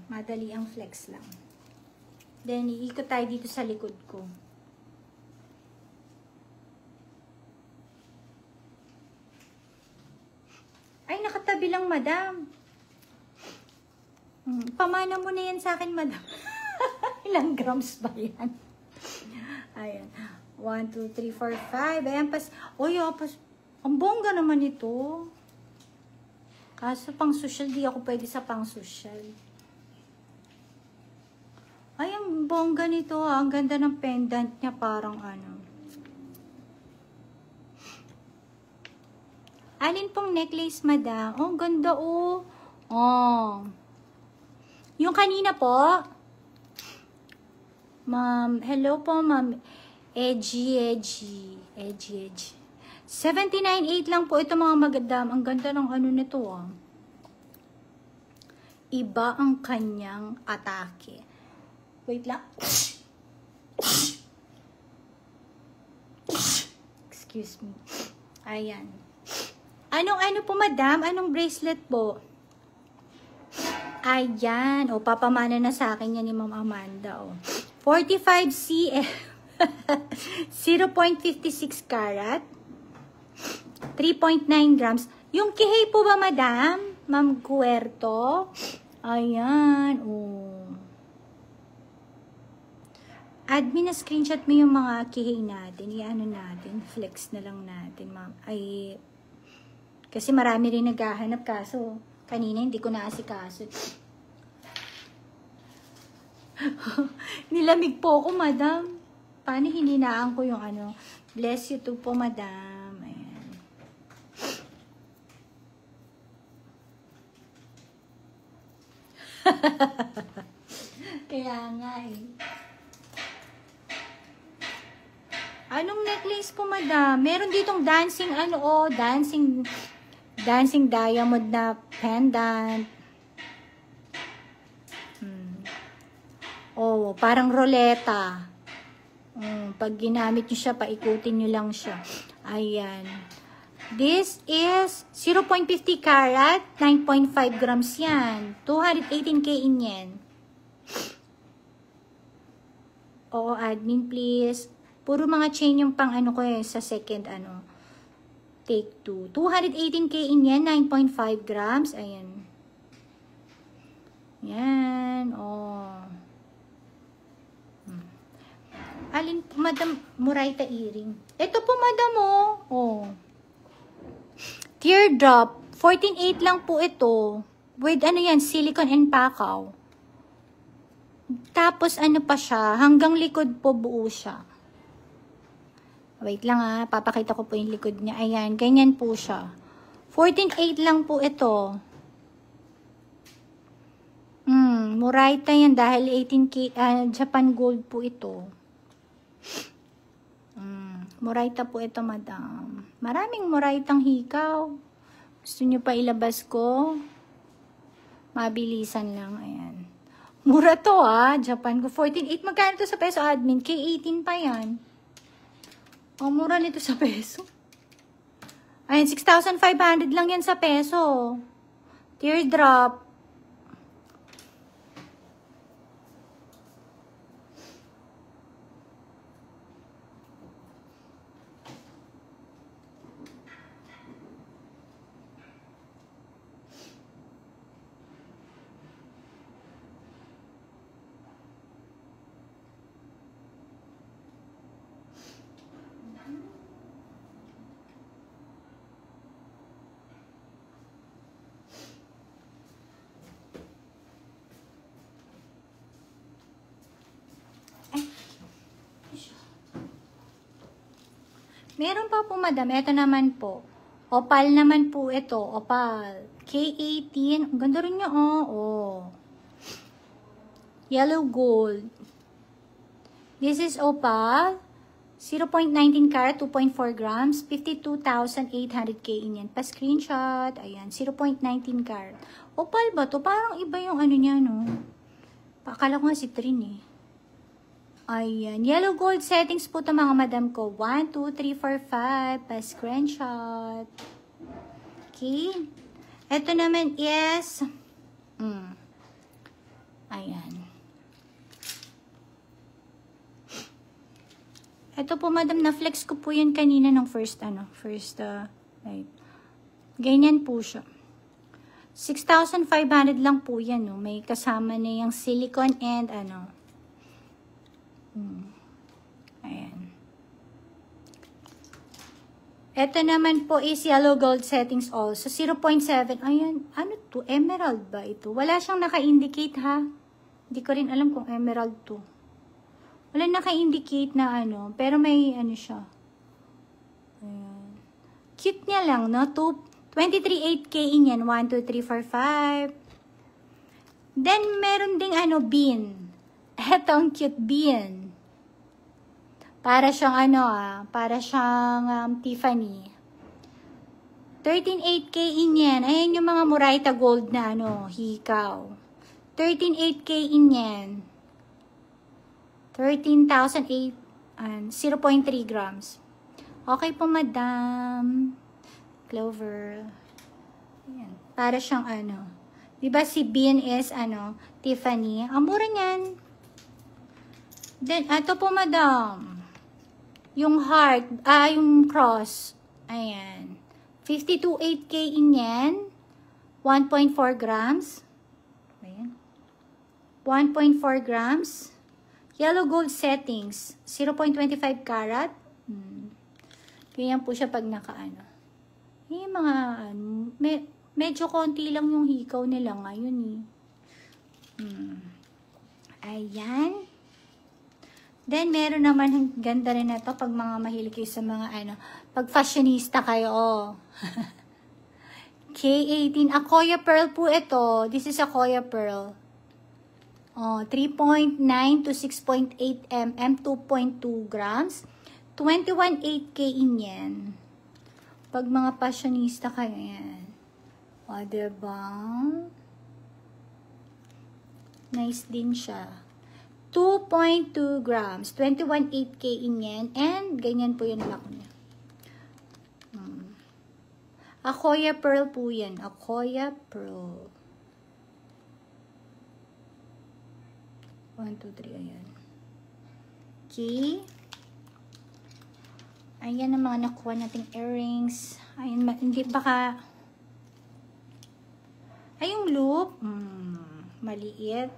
Madali ang flex lang. Then, iikot tayo dito sa likod ko. Ay, nakatabi lang, madam. Pamana mo na yan sa akin, madam. Ilang grams ba yan? Ayan. 1, 2, 3, 4, 5. Ayan, ang bongga naman ito. Kaso pang social, di ako pwede sa pang social. Ay, ang bongga nito. Ang ganda ng pendant niya, parang Alin pong necklace, madam? Oh, ganda oh. Oh. Yung kanina po. Ma'am, hello po, ma'am. Edgy. 79.8 lang po ito mga magadam. Ang ganda ng nito Iba ang kanyang atake. Wait lang. Excuse me. Ayan. Anong po madam? Anong bracelet po? Ayan. O, papamana na sa akin yan ni Ma'am Amanda. 45 cm. 0.56 carat. 3.9 grams. Yung kihei po ba, madam? Ma'am Cuerto? Ayan. Oh. Admin, na screenshot mo yung mga kihei natin. Iano natin. Flex na lang natin, ma'am. Ay, Kasi marami rin naghahanap kaso kanina hindi ko naasikaso. Nilamig po ako, madam. Paano hininaan ko yung ano? Bless you too po, madam. Ayan. Kaya nga eh. Anong necklace po, madam? Meron ditong dancing ano oh, dancing diamond na pendant. Oh, parang roleta. Pag ginamit niyo siya, paikutin niyo lang siya. Ayan. This is 0.50 carat, 9.5 grams yan. 218K in yen. Oo, admin please. Puro mga chain yung pang ano ko eh, sa second ano. Take 2. 218K in yen, 9.5 grams. Ayan. Yan. Oh. Alin po, Madam Muraita earring. Ito po, Madam, oh. Teardrop. 14.8 lang po ito. With ano yan, silicone and pakaw. Tapos ano pa siya, hanggang likod po buo siya. Wait lang papakita ko po yung likod niya. Ayan, ganyan po siya. 14.8 lang po ito. Muraita yan dahil 18K, Japan gold po ito. Muraita po ito, madam. Maraming muraitang hikaw. Gusto nyo pa ilabas ko? Mabilisan lang, ayan. Mura to Japan ko. 14.8. Magkano to sa peso, admin? K18 pa yan. Mura nito sa peso. Ayan, 6,500 lang yan sa peso. Teardrop. Meron pa po, madam. Ito naman po. Opal naman po ito. Opal. K18. Ang ganda rin niya, Yellow gold. This is opal. 0.19 carat, 2.4 grams. 52,800K in yan. Pa-screenshot. Ayan. 0.19 carat. Opal ba to? Parang iba yung ano niya, no? Akala ko nga si Trin, eh. Ayan. Yellow gold settings po ito, mga madam ko. 1, 2, 3, 4, 5. Pa-screenshot. Okay. Ito naman is ayan. Ito po, madam, na-flex ko po yun kanina ng right. Ganyan po siya. 6,500 lang po yan, no? May kasama na yung silicone and ayan. Ito naman po is yellow gold settings also. 0.7. Ayan. Ano to? Emerald ba ito? Wala siyang naka-indicate, ha? Hindi ko rin alam kung emerald to. Wala naka-indicate na pero may siya. Ayan. Cute niya lang, no? 23.8K in yan. 1, 2, 3, 4, 5. Then, meron ding bean. Eto ang cute bean. Para siyang para siyang Tiffany. 13.8K in yan. Ayan yung mga Muraita gold na hikaw. 13.8K in yan. 13,008 0.3 grams. Okay po, madam. Clover. Ayan. Para siyang diba si Bean is Tiffany. Ang mura niyan. Then, ito po, madam. Yung heart, yung cross. Ayan. 52.8K in yen. 1.4 grams. Ayan. 1.4 grams. Yellow gold settings. 0.25 carat. Ganyan po siya pag naka Yung mga, medyo konti lang yung hikaw nila ngayon eh. Ayan. Then, meron naman, ang ganda rin na to pag mga mahilig kayo sa mga pag fashionista kayo, oh. K18, Akoya Pearl po ito. This is Akoya Pearl. Oh, 3.9 to 6.8 mm, 2.2 grams. 21.8K in yen. Pag mga fashionista kayo, yan. O, diba? Nice din siya. 2.2 grams. 21.8K in yen. And, ganyan po yung lako niya. Akoya Pearl po yan. Akoya Pearl. 1, 2, 3, ayan. Okay. Ayan ang mga nakuha nating earrings. Ayan, hindi baka... Ay, yung loop. Maliit.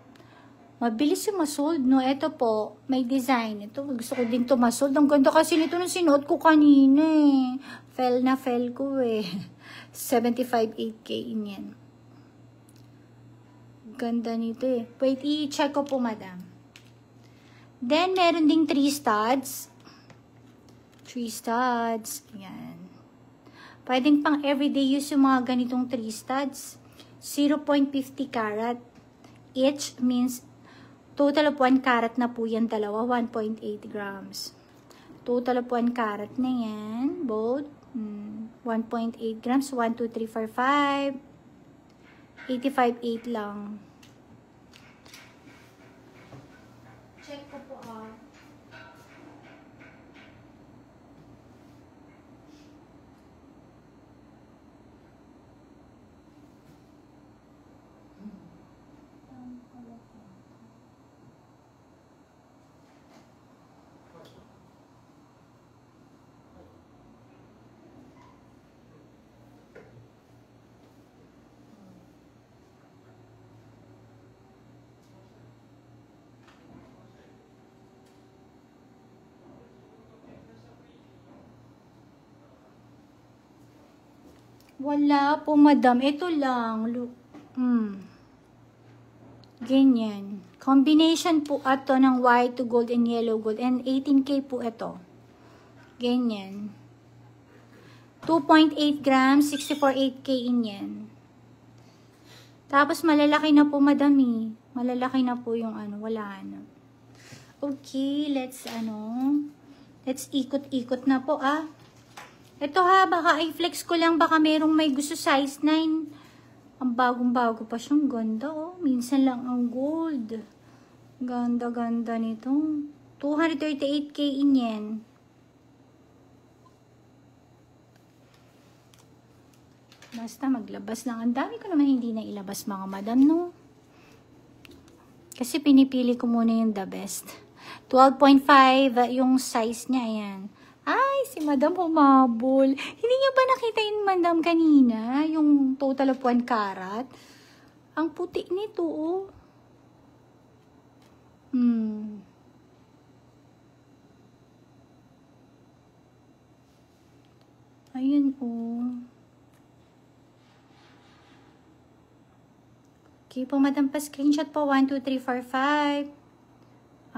Mabilis yung masold, no? Ito po, may design. Ito, gusto ko din to masold. Ang ganda kasi nito nung sinuot ko kanina eh. Fell na fell ko eh. 75.8K in yan. Ganda nito eh. Wait, i-check ko po, madam. Then, meron ding 3 studs. 3 studs. Ayan. Pwedeng pang everyday use yung mga ganitong 3 studs. 0.50 carat. Each means total of 1 carat na po yan. Dalawa, 1.8 grams. Total of 1 carat na yan. Both. 1.8 grams. 1, 2, 3, 4, 5. 85.8 lang. Check ko po ah. Wala po, madam. Ito lang. Ganyan. Combination po ito ng white to gold and yellow gold. And 18K po ito. Ganyan. 2.8 grams, 64.8K in yan. Tapos malalaki na po, madam eh. Malalaki na po yung wala na. Okay, let's ikot-ikot na po ah. Ito ha, baka i-flex ko lang, baka merong may gusto size 9. Ang bagong-bago pa siyang ganda oh. Minsan lang ang gold. Ganda-ganda nito. 238K in yen. Basta maglabas lang. Ang dami ko naman hindi na ilabas mga madam, no? Kasi pinipili ko muna yung the best. 12.5 yung size niya, ayan. Ay, si madam humabol. Hindi niyo ba nakita yung madam kanina? Yung total of 1 carat? Ang puti nito, oh. Ayan, oh. Okay po, madam, pa screenshot po. 1, 2, 3, 4,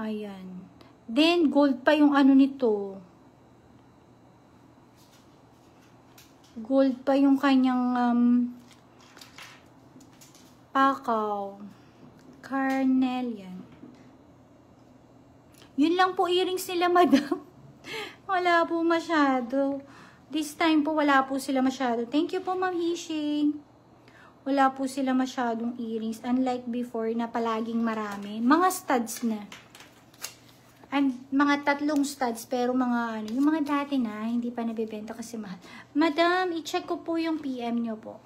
5. Ayan. Then, gold pa yung nito. Gold pa yung kanyang pakaw. Carnelian. Yun lang po earrings nila, madam. Wala po masyado. This time po, wala po sila masyado. Thank you po, Ma'am Hishi. Wala po sila masyadong earrings. Unlike before na palaging marami. Mga studs na. And mga 3 studs, pero mga yung mga dati na, hindi pa nabibenta kasi mahal. Madam, i-check ko po yung PM nyo po.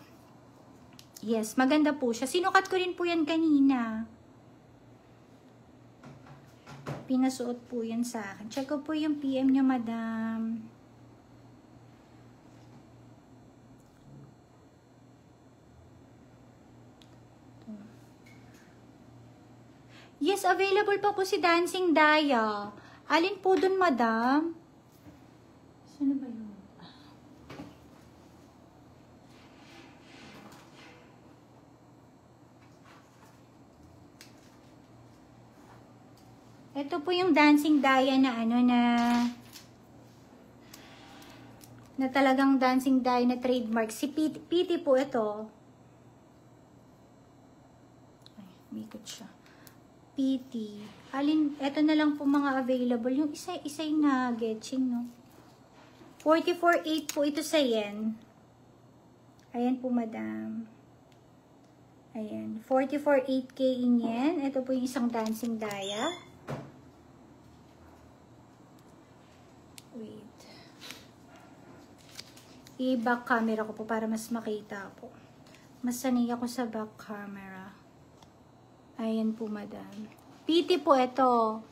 Yes, maganda po siya. Sinukat ko rin po yan kanina. Pinasuot po yan sa akin. Check ko po yung PM nyo, madam. Yes, available pa po si Dancing Daya. Alin po dun, madam? Sino ba yun? Ito po yung dancing daya na ano na talagang dancing dye na trademark. Si PT po ito. Ay, mikot siya. PT. Ito na lang po mga available. Yung isa yung na-getching, no? 44.8 po ito sa yen. Ayan po, madam. Ayan. 44.8K in yen. Ito po yung isang dancing daya. Wait. I-back camera ko po para mas makita po. Mas sanay ako sa back camera. Ayan po, madam. PT po ito.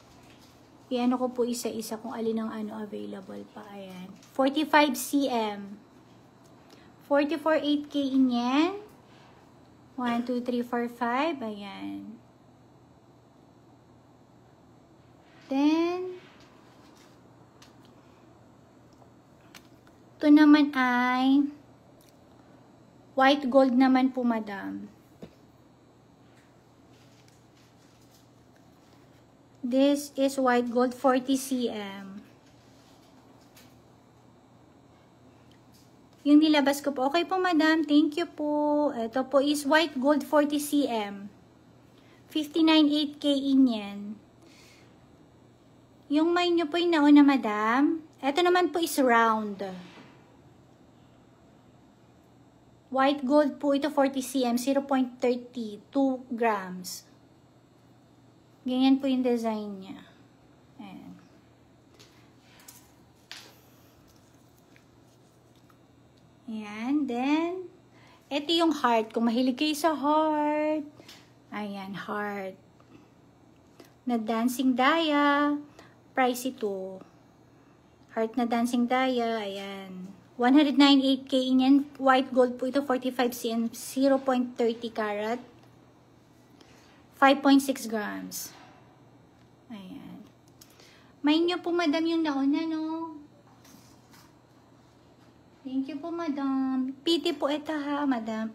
I-ano ko po isa-isa kung alin ang ano available pa. Ayan. 45 cm. 44.8K in yen. 1, 2, 3, 4, 5. Ayan. Then, ito naman ay white gold naman po, madam. This is white gold 40 cm. Yung nilabas ko po. Okay po, madam. Thank you po. Ito po is white gold 40 cm. 59.8K in yen. Yung may nyo po yung nauna, madam. Ito naman po is round. White gold po ito 40 cm, 0.30, 2 grams. Ganyan po yung design niya. Ayan. Ayan, then, ito yung heart. Kung mahilig kayo sa heart, ayan, heart. Na dancing daya, price ito. Heart na dancing daya, ayan. 109.8K in white gold po ito, 45 cm, 0.30 carat, 5.6 grams. Ayan. May nyo po, madam, yung nauna, no? Thank you po, madam. PT po ito, ha, madam.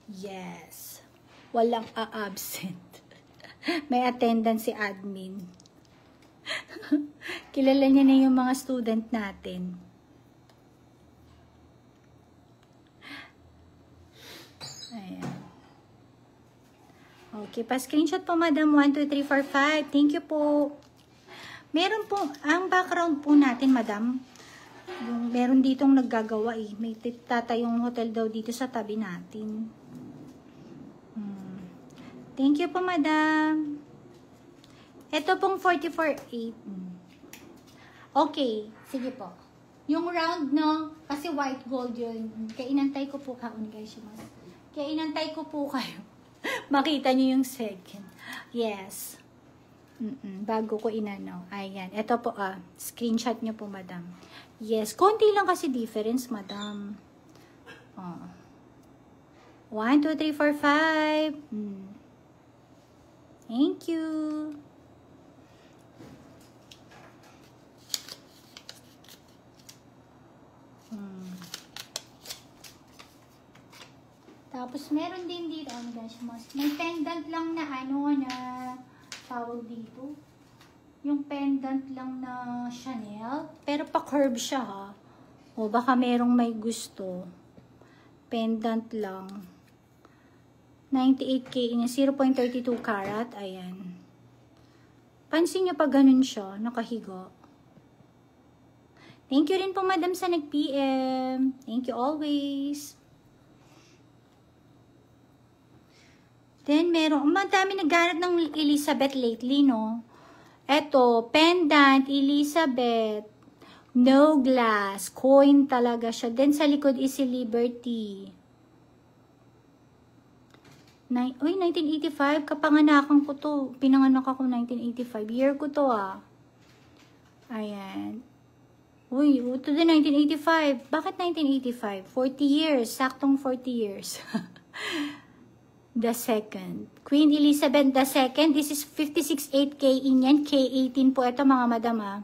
Yes. Walang a-absent. May attendance si admin. Kilala niya na yung mga student natin. Ayan. Okay, pa-screenshot po, madam. 1, 2, 3, 4, 5. Thank you po. Meron po, ang background po natin, madam, yung meron ditong naggagawa eh. May tatayong hotel daw dito sa tabi natin. Thank you po, madam. Ito pong 44.8. Okay, sige po. Yung round, no? Kasi white gold yun. Kaya inantay ko po kaon, guys. Kaya inantay ko po kayo. Makita nyo yung second. Yes. Bago ko inano. Ayan. Ito po, screenshot nyo po, madam. Yes. Konti lang kasi difference, madam. 1, 2, 3, 4, 5. Thank you. Tapos, meron din dito, oh my gosh, may pendant lang na ano, na tawag dito. Yung pendant lang na Chanel. Pero pa-curve siya, ha. O, baka merong may gusto. Pendant lang. 98K niya, 0.32 carat. Ayan. Pansin niyo pa ganun siya, nakahiga. Thank you rin po, madam, sa nag-PM. Thank you always. Then, madami nagganap ng Elizabeth lately, no? Eto, pendant, Elizabeth. No glass. Coin talaga siya. Then, sa likod is si Liberty. Uy, 1985. Kapanganakan ko to. Pinanganak ako 1985. Year ko to, ah. Ayan. Uy, to the 1985. Bakit 1985? 40 years. Saktong 40 years. The second. Queen Elizabeth II. This is 56.8K in yan. K18 po ito, mga madam, ha.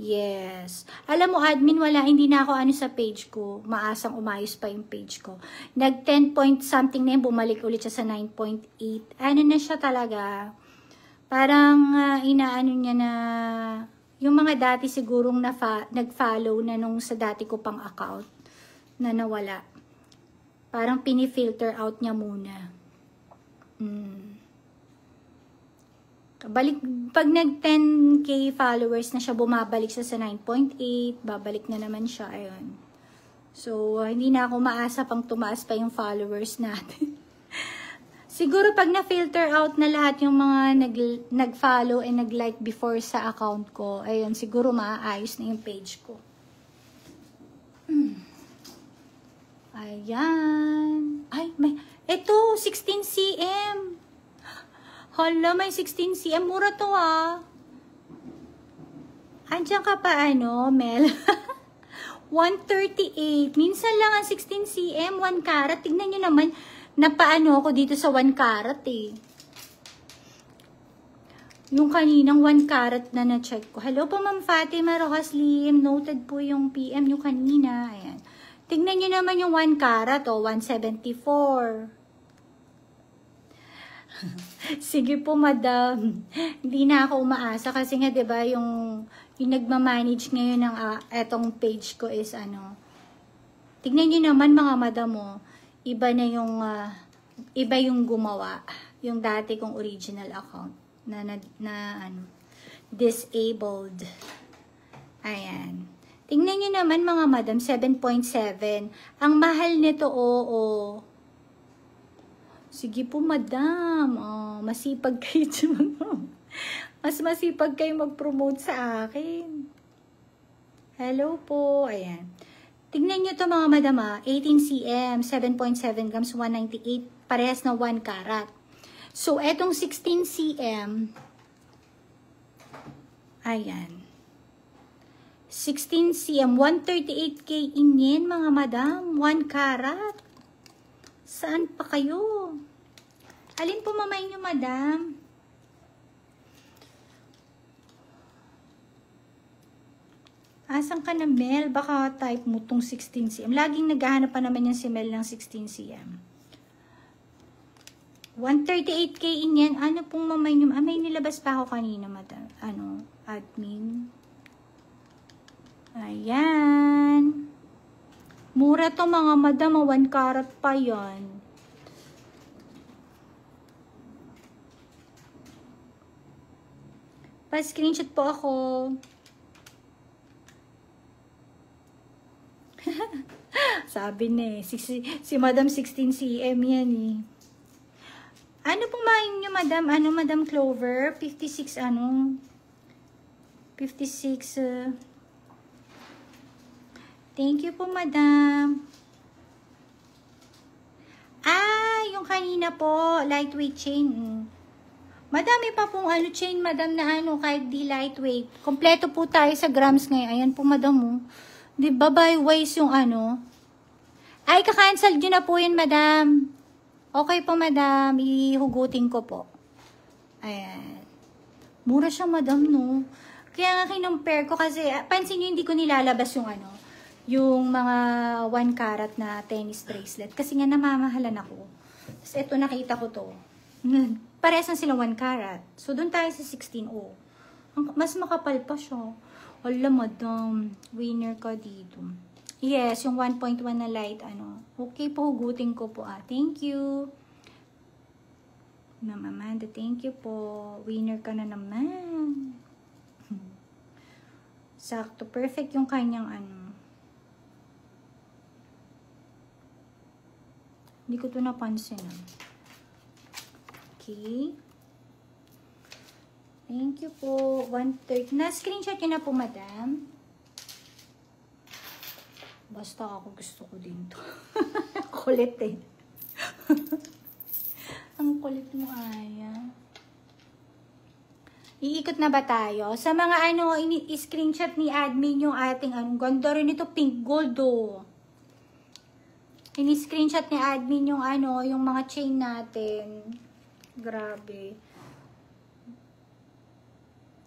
Yes. Alam mo, admin, hindi na ako ano sa page ko. Maasang umayos pa yung page ko. Nag 10 point something na yun, bumalik ulit siya sa 9.8. Ano na siya talaga? Parang inaano niya na, yung mga dati sigurong nag-follow na nung sa dati ko pang account na nawala. Parang pinifilter out niya muna. Pag nag 10k followers na siya, bumabalik siya sa 9.8, babalik na naman siya, ayun. So, hindi na ako maasa pang tumaas pa yung followers natin. Siguro pag na-filter out na lahat yung mga nag-follow and nag-like before sa account ko, ayun, siguro maaayos na yung page ko. Ayan. Ay, ito, 16 cm. Hala, may 16 cm. Mura to Andiyan ka pa Mel? 138. Minsan lang ang 16 cm, 1 carat. Tignan nyo naman, napaano ako dito sa 1 carat Yung kaninang 1 carat na na-check ko. Hello po, Ma'am Fatima Rojas-Lim. Noted po yung PM yung kanina. Ayan. Tignan nyo naman yung 1 carat, 174. Sige po, madam. Hindi na ako umaasa kasi nga 'di ba yung nagma-manage ngayon ng etong page ko is Tignan niyo naman mga madam iba na yung iba yung gumawa, yung dati kong original account na disabled. Ayan. Tingnan niyo naman mga madam, 7.7. Ang mahal nito, Sige po, madam. Masipag kayo. Mas masipag kayo mag-promote sa akin. Hello po. Ayan. Tignan nyo to mga madam 18 cm, 7.7 grams, 198. Parehas na 1 carat. So, etong 16 cm. Ayan. 16 cm, 138k in yen mga madam. 1 carat. Saan pa kayo? Alin po mamay nyo, madam? Asan ka na, Mel? Baka type mo tong 16 cm. Laging naghahanap pa naman yung si Mel ng 16 cm. 138k in yan. Ano pong mamay nyo? May nilabas pa ako kanina, madam. Admin. Ayan. Mura to mga madam, 1 carat pa yan. Pa-screenshot po ako. Sabi na si Madam 16 cm yan Ano pong main nyo, madam? Madam Clover? 56 56 Thank you po, madam. Yung kanina po, lightweight chain. Madami pa pong chain, madam, na kahit di lightweight. Kompleto po tayo sa grams ngayon. Ayan po, madam, Di ba, by ways yung Ay, kakancel nyo na po yun, madam. Okay po, madam. Ihugutin ko po. Ayan. Mura siya, madam, no? Kaya nga kinumpare ko kasi, pansin nyo, hindi ko nilalabas yung mga 1 carat na tennis bracelet. Kasi nga namamahalan ako. Tapos ito, nakita ko to. Parehas na sila 1 carat. So, doon tayo sa 16. Mas makapal pa siya. Wala, madam. Winner ka dito. Yes, yung 1.1 na light, Okay po, hugutin ko po, Thank you. Ma'am Amanda, thank you po. Winner ka na naman. Sakto. Perfect yung kanyang Hindi ko to napansin. Okay. Thank you po. 130. Na-screenshot yun na po, madam. Basta ako gusto ko din to. Kulit Ang kulit mo, Aya. Iikot na ba tayo? Sa mga i-screenshot ni admin yung ating ganda rin ito, pink gold Ini-screenshot ni admin yung yung mga chain natin. Grabe.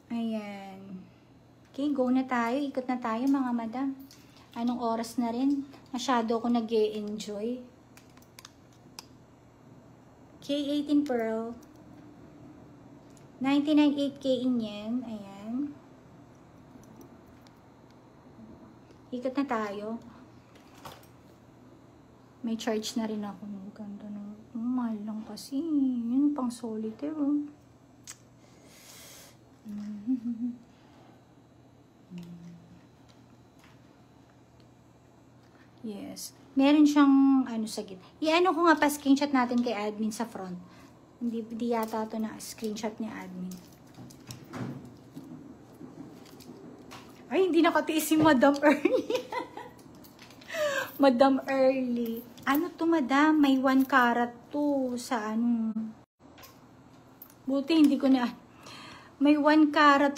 Ayan. Okay, go na tayo. Ikot na tayo mga madam. Anong oras na rin? Masyado ako nag-e-enjoy. K18 pearl. 99.8K in yen. Ayan. Ikot na tayo. May charge na rin ako. Ganda na. Mahal lang kasi. Yun, pang solitaire. Oh. Yes. Meron siyang ano sa gitna. I-ano ko nga pa screenshot natin kay admin sa front. Hindi yata ito na screenshot ni admin. Ay, hindi nakatiis si Madam Early. Madam Early. Ano to, madam? May 1 karat to sa ano. Buti hindi ko na. May 1 karat.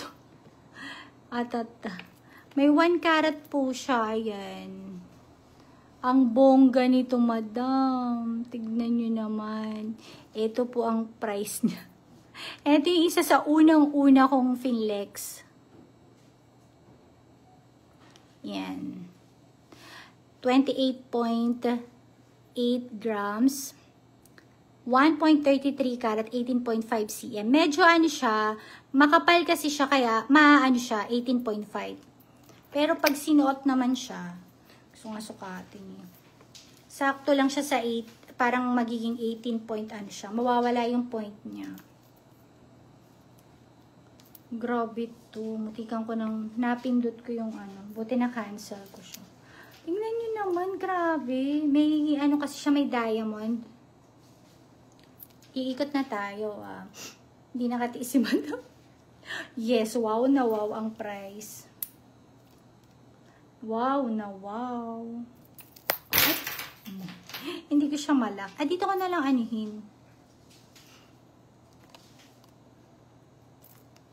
May 1 karat po siya. Ayan. Ang bongga nito, madam. Tignan nyo naman. Ito po ang price niya. Ito yung isa sa unang-una kong Finlex. Yan. 28.8 grams. 1.33 karat, 18.5 cm. Medyo ano siya, makapal kasi siya kaya, maano siya, 18.5. Pero pag sinuot naman siya, gusto nga sukatin niya. Sakto lang siya sa 8, parang magiging 18 point ano siya. Mawawala yung point niya. Grabe to. Mutikan ko ng napindot ko yung ano. Buti na cancel ko siya. Tingnan nyo naman, grabe. May ano kasi siya, may diamond. Iikot na tayo. Hindi nakatiis si madam. Yes, wow na wow ang price. Wow na wow. Ay, hindi ko siya malak. Dito ko na lang anihin.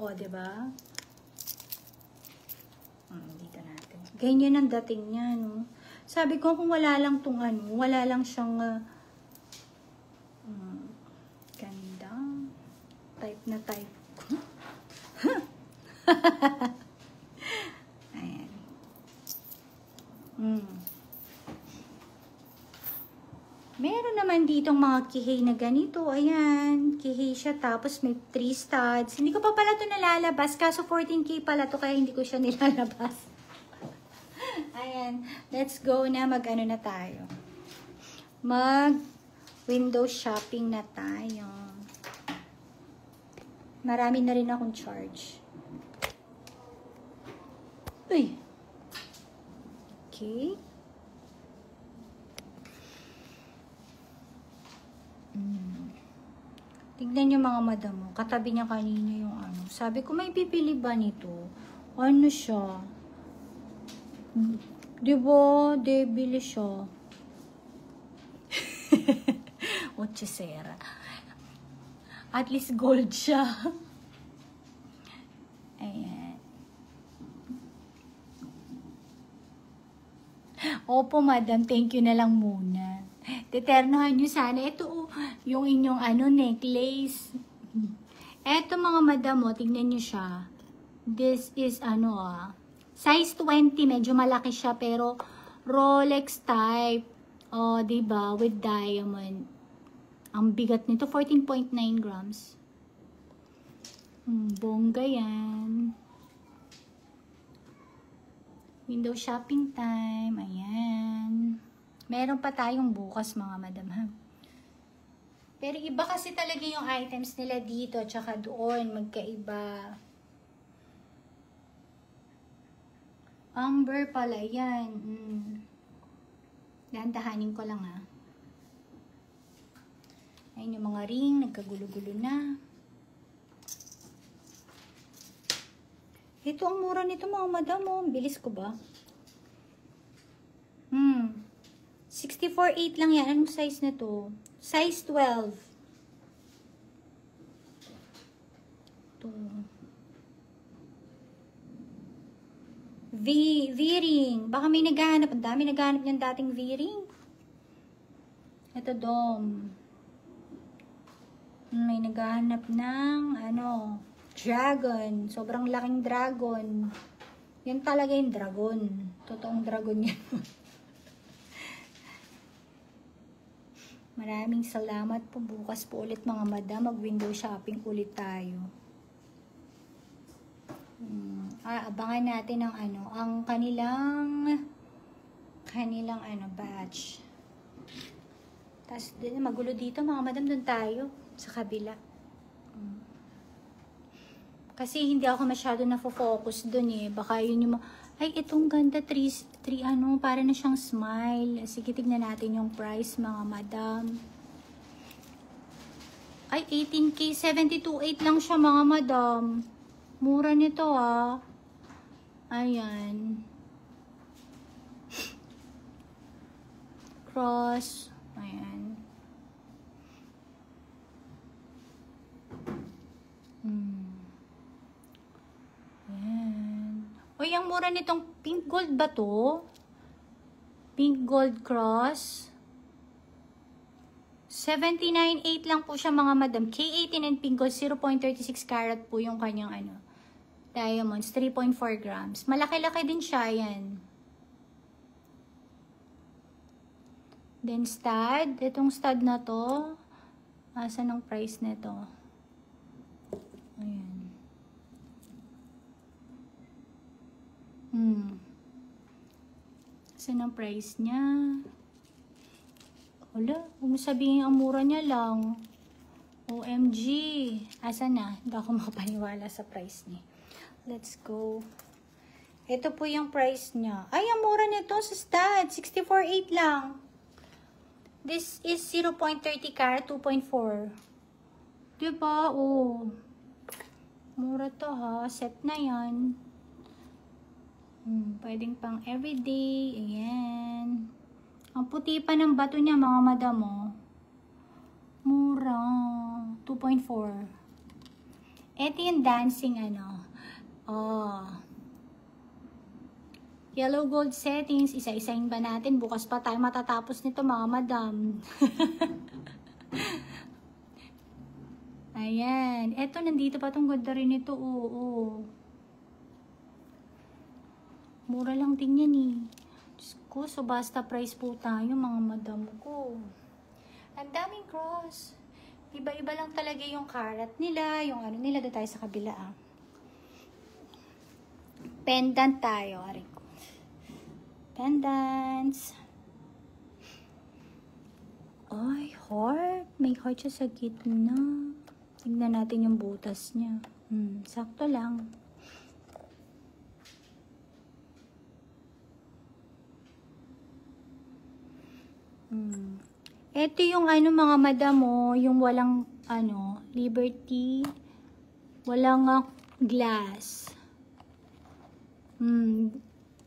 O, diba? Dito natin. Ganyan ang dating niya, no? Sabi ko, kung wala lang tong ano, wala lang siyang ganda. Type na type ko. Ayan. Meron naman ditong mga kihey na ganito. Ayan. Kihey siya. Tapos may 3 studs. Hindi ko pa pala ito nalalabas. Kaso 14K pala to kaya hindi ko siya nilalabas. Ayan. Let's go na. Mag-ano na tayo. Mag-window shopping na tayo. Marami na rin akong charge. Uy. Okay. Tignan niyo mga madam mo. Katabi niya kanina yung ano. Sabi ko, may pipili ba nito? Ano siya? Diba? Debili siya. Ochesera. At least gold siya. Ayan. Opo, madam. Thank you na lang muna. Deternohan nyo sana. Ito, yung inyong ano, necklace. Ito mga madam, tignan nyo siya. This is ano, size 20. Medyo malaki siya, pero Rolex type. Diba? With diamond. Ang bigat nito, 14.9 grams. Bongga yan. Window shopping time. Ayan. Meron pa tayong bukas mga madam ha. Pero iba kasi talaga yung items nila dito tsaka doon. Magkaiba. Amber pala yan. Dahan-dahanin ko lang ha. Ayun yung mga ring. Nagkagulo-gulo na. Ito ang mura nito mga madam. Bilis ko ba? 64.8 lang yan. Anong size na to? Size 12. Ito. V-ring. Baka may naghahanap. Ang dami naghahanap niyan dating V-ring. Ito dom. May naghahanap ng ano, dragon. Sobrang laking dragon. Yan talaga yung dragon. Totoong dragon yan. Maraming salamat po. Bukas po ulit mga madam. Mag-window shopping ulit tayo. Abangan natin ang ano, ang kanilang batch. Tapos din magulo dito mga madam, doon tayo sa kabila. Kasi hindi ako masyado na-focus doon eh. Baka yun yung ay itong ganda 3 ano, para na siyang smile. Sige, tignan natin yung price mga madam. Ay 18K, 72.8 lang siya mga madam. Mura nito ah. Ayan. Cross. Ayan. Ayan. Uy, ang mura nitong pink gold ba to? Pink gold cross. 79.8 lang po siya mga madam. K18 and pink gold, 0.36 carat po yung kanyang ano. Diamonds, 3.4 grams. Malaki-laki din siya, yan. Then stud. Itong stud na to. Asan ang price nito? Ayan. Asan ang price niya? Wala. Huwag mo sabihin ang mura niya lang. OMG. Asan na? Hindi ako makapaniwala sa price niya. Let's go. Ito po yung price niya. Ay, ang mura nito sa stud. 64.8 lang. This is 0.30 carat, 2.4. Diba? Oh. Mura to ha. Set na yan. Pwedeng pang everyday. Ayan. Ang puti pa ng bato niya mga madam oh. Mura. 2.4. Ito yung dancing ano. Oh. Yellow gold settings. Isa-isahin ba natin? Bukas pa tayo matatapos nito mga madam. Ayan. Eto, nandito pa itong ganda rin ito. Oo. Mura lang din yan eh. Diyos ko, so basta price po tayo mga madam ko. Ang daming cross. Iba-iba lang talaga yung karat nila. Yung ano nila. Doon tayo sa kabila ah. Pendant tayo. Aray ko. Pendants. Ay, heart. May heart siya sa gitna. Tignan natin yung butas niya. Sakto lang. Ito yung ano mga madam mo, yung walang ano, Liberty. Walang glass.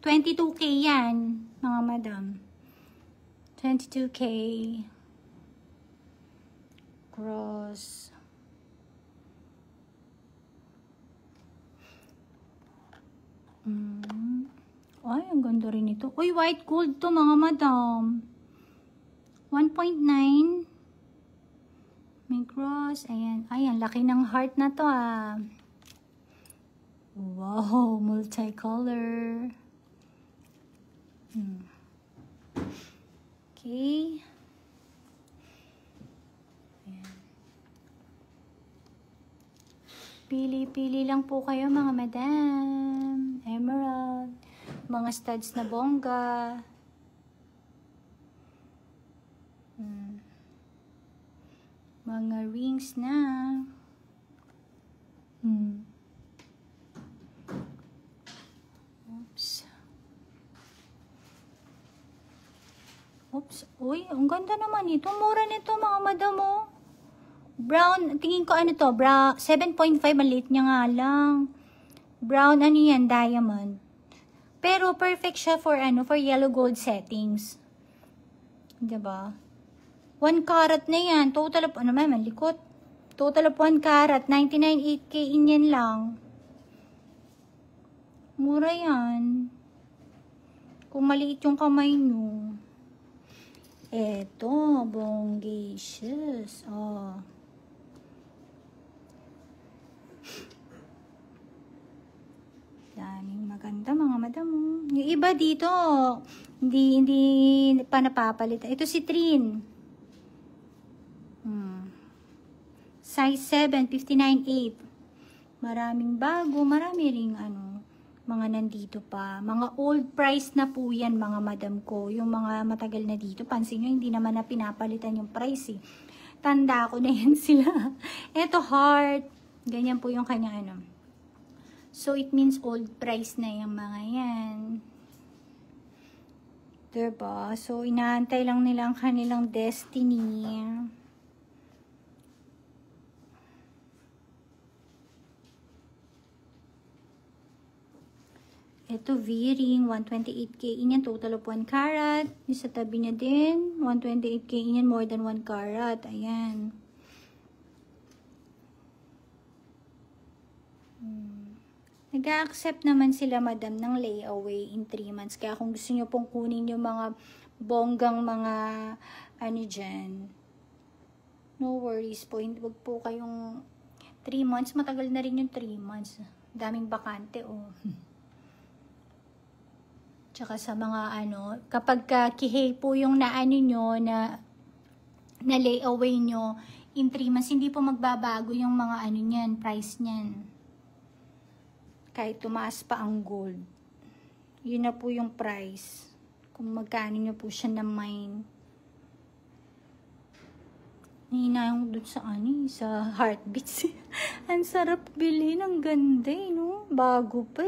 22K yan, mga madam. 22K. Cross. Ay, ang ganda rin ito. Uy, white gold to mga madam. 1.9. May cross. Ayan. Ayan, laki ng heart na to ah. Wow, multicolor. Okay. Ayan. Pili-pili lang po kayo mga madam. Emerald. Mga studs na bongga. Mga rings na. Oops. Oops. Uy, ang ganda naman ito. Mura nito mga madam oh. Brown, tingin ko ano to, brown, 7.5, maliit niya nga lang. Brown, ano yan, diamond. Pero perfect siya for ano, for yellow gold settings. Diba? 1 carat na yan. Total of, ano may malikot. Total of 1 carat, 99.8K in yan lang. Mura yan. Kung maliit yung kamay nyo. Eto, bongacious. Oh. Daming maganda mga madam. Yung iba dito, hindi pa napapalitan. Ito si Trin. Size 7, 59.8. Maraming bago, marami ring mga nandito pa. Mga old price na po yan mga madam ko. Yung mga matagal na dito, pansin nyo, hindi naman na pinapalitan yung price eh. Tanda ko na yan sila. Ito heart. Ganyan po yung kanya So, it means old price na yung mga yan. Diba? So, inaantay lang nila ang kanilang destiny. Ito, V-ring, 128K inyan, total of 1 carat. Yung sa tabi niya din, 128K inyan, more than 1 carat. Ayan. Nag-a-accept naman sila madam ng layaway in 3 months. Kaya kung gusto nyo pong kunin yung mga bonggang mga dyan, no worries po. Huwag po kayong 3 months. Matagal na rin yung 3 months. Daming bakante Tsaka sa mga kapag kihey po yung nyo na layaway nyo in 3 months, hindi po magbabago yung mga niyan, price niyan. Kahit tumaas pa ang gold. Yun na po yung price. Kung magkano nyo po siya na mine. Hinayang doon sa heartbeats. Ang sarap bilhin. Ang ganda no? Bago pa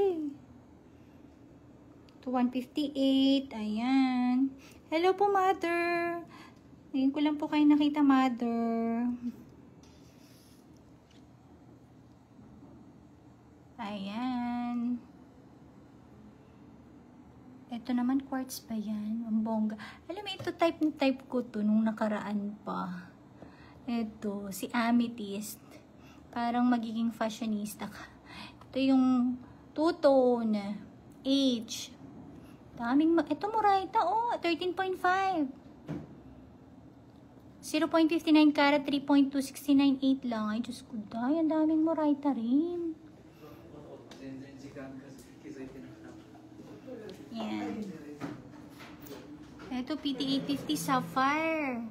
To 158. Ayan. Hello po, mother. Ngayon ko lang po kayo nakita, mother. Ayan. Ito naman, quartz pa yan. Ang bongga. Alam mo, ito type ko to nung nakaraan pa. Ito, si Amethyst. Parang magiging fashionista ka. Ito yung two-tone. H. Daming, ito Moraita, 13.5. 0.59 carat, 3.2698 lang. Ay, Diyos ko, ang daming Moraita rin. Yan. Ito, PT850 Sapphire.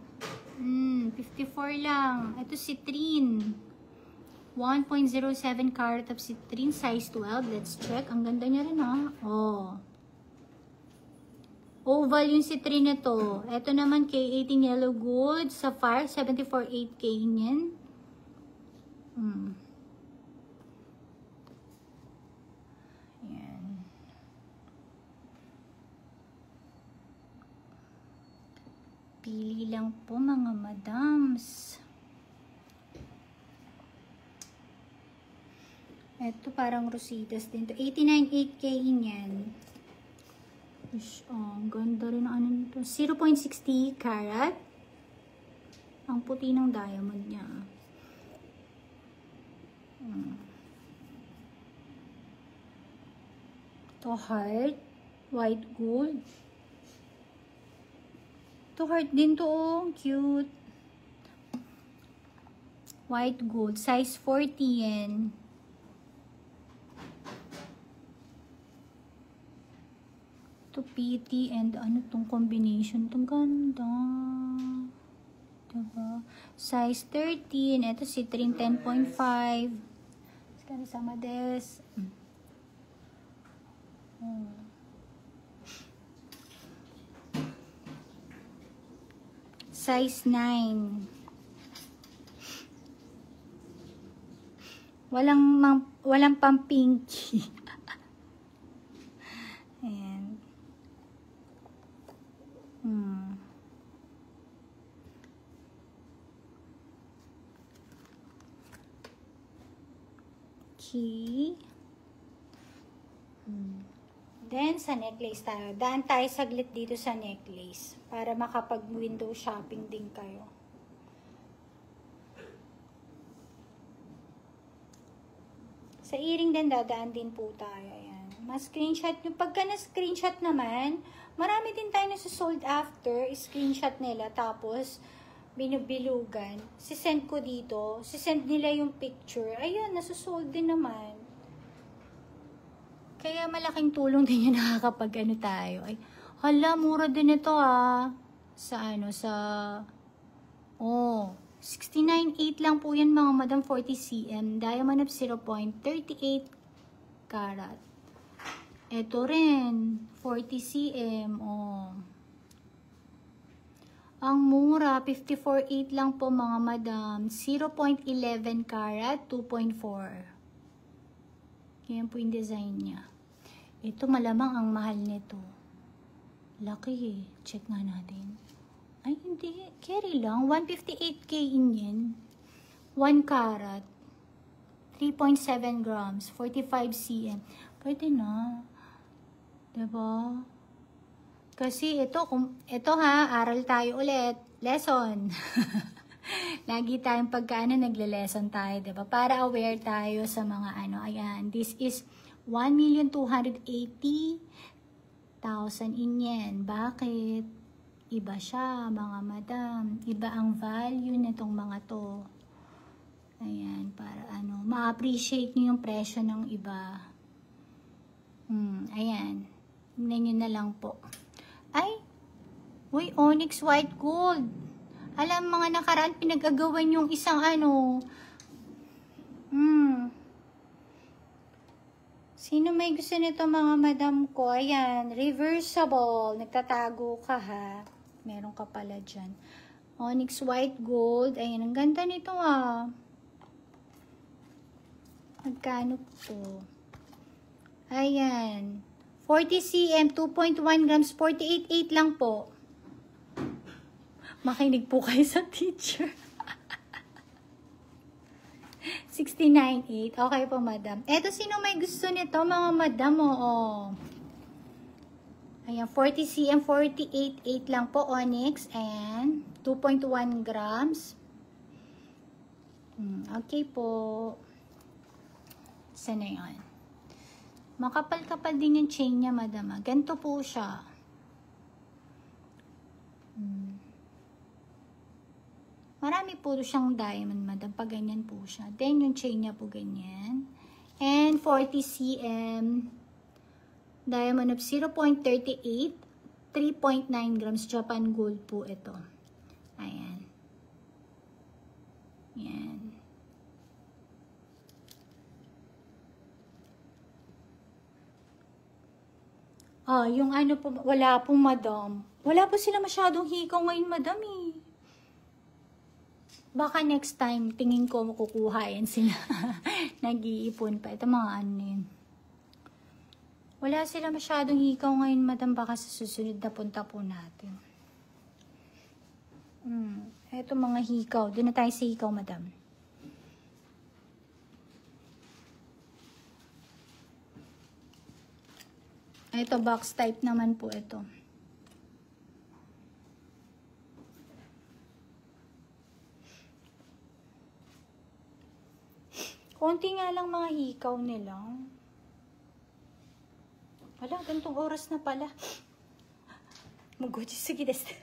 54 lang. Ito, Citrine. 1.07 carat of Citrine, size 12. Let's check. Ang ganda niya rin, Oval yung Citrine nito. Ito naman, K18 Yellow Gold. Sapphire, 74.8K yan. Pili lang po mga madams. Ito parang rositas din. 89.8K yan. Ang ganda rin ang nito. 0.60 carat. Ang puti ng diamond niya. Ito heart. White gold. Ito heart din to, cute. White gold, size 40 yan. Ito PT and tong combination. Itong ganda. Diba? Size 13. Ito Citrine 10.5. Sekarang sama des. Size 9. Walang pang-pinky. Ayan. Okay. Then, sa necklace tayo. Daan tayo saglit dito sa necklace para makapag-window shopping din kayo. Sa earring din, dadaan din po tayo. Ayan. Ma-screenshot nyo. Pagka na-screenshot naman, marami din tayo nasa-sold after. Screenshot nila. Tapos, binubilugan. Sisend ko dito. Sisend nila yung picture. Ayun, nasa-sold din naman. Kaya malaking tulong din yung nakakapag ano tayo. Ay, hala, mura din ito Sa ano, sa... Oh, 69.8 lang po yan mga madam, 40 cm. Diamond of 0.38 karat. Ito rin, 40 cm. Oh. Ang mura, 54.8 lang po mga madam. 0.11 karat, 2.4. Yan po yung design niya. Ito malamang ang mahal nito. Laki eh. Check nga natin. Ay, hindi. Carry lang. 158K in yen. 1 karat. 3.7 grams. 45 cm. Pwede na. Diba? Kasi ito aral tayo ulit. Lesson. Lagi tayong pagkaano nagle-lesson tayo, diba? Para aware tayo sa mga ano. Ayan. This is 1,280,000 in yen. Bakit? Iba siya, mga madam. Iba ang value nitong mga to. Ayan, para ano, ma-appreciate nyo yung presyo ng iba. Ayan. Tingnan nyo na lang po. Ay! Uy, onyx white gold. Alam, mga nakaraan, pinag-agawan yung isang ano. Sino may gusto nito mga madam ko? Ayan, reversible. Nagtatago ka ha. Meron ka pala dyan. Onyx white gold. Ayan, ang ganda nito Magkano po? Ayan. 40 cm, 2.1 grams, 48.8 lang po. Makinig po kayo sa teacher. 69.8. Okay po, madam. Eto, sino may gusto nito, mga madam? Ayan, 40 cm, 48.8 lang po, onyx. Ayan, 2.1 grams. Okay po. Sana yun? Makapal-kapal din yung chain niya, madam. Ganito po siya. Marami po siyang diamond, madam. Pag ganyan po siya. Then, yung chain niya po ganyan. And 40 cm. Diamond of 0.38. 3.9 grams. Japan gold po ito. Ayan. Ayan. Yung ano po, wala po, madam. Wala po sila masyadong hikaw ngayon, madam eh. Baka next time, tingin ko makukuha yan sila. Nag-iipon pa. Ito mga ano yun. Wala sila masyadong hikaw ngayon, madam. Baka sa susunod na punta po natin. Ito mga hikaw. Doon na tayo sa hikaw, madam. Ito, box type naman po ito. Konti nga lang mga hikaw nila. Wala, ganitong oras na pala. Maguchi sugi desu.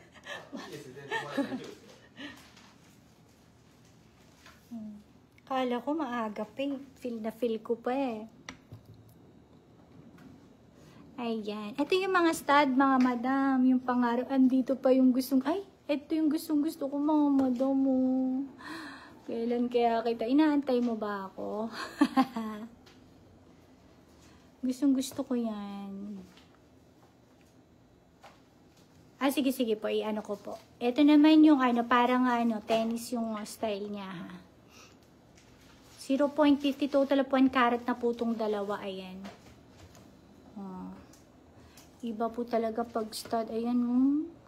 Kala ko maaga pa eh. Feel na feel ko pa eh. Ayan. Ito yung mga stud, mga madam. Yung pangarap. Andito pa yung gustong... Ay, ito yung gustong-gusto ko, mga madam mo. Kailan kaya kita? Inaantay mo ba ako? Gustong-gusto ko yan. Sige po. I-ano ko po. Ito naman yung ano, parang ano, tennis yung style niya ha. 0.50 total of 1 carat na po itong dalawa. Ayan. Iba po talaga pag stud. Ayan,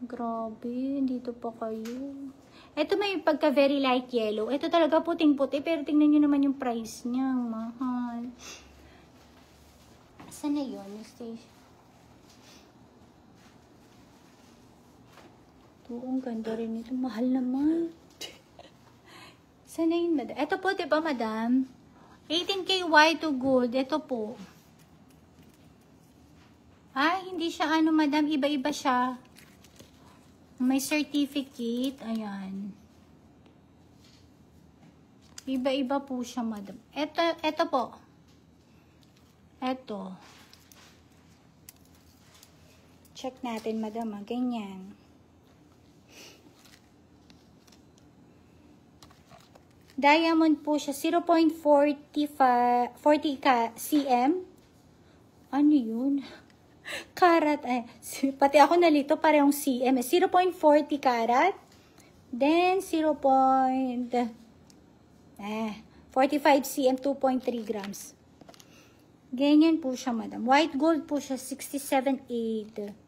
grabe. Dito pa kayo. Ito may pagka very light yellow. Ito talaga puting-puti. Pero tingnan nyo naman yung price niya. Mahal. Saan na yun? Ito, ang ganda rin ito. Mahal naman. Saan na yun, madam? Ito po, diba, madam? 18K white to gold. Ito po. Ay, hindi siya ano, madam. Iba-iba siya. May certificate. Ayan. Iba-iba po siya, madam. Ito po. Ito. Check natin, madam, ganyan. Diamond po siya, 0.40 cm. Ano yun? Karat, pati ako nalito, parehong cm. 0.40 karat. Then, 45 cm, 2.3 grams. Ganyan po siya, madam. White gold po siya, 67.8.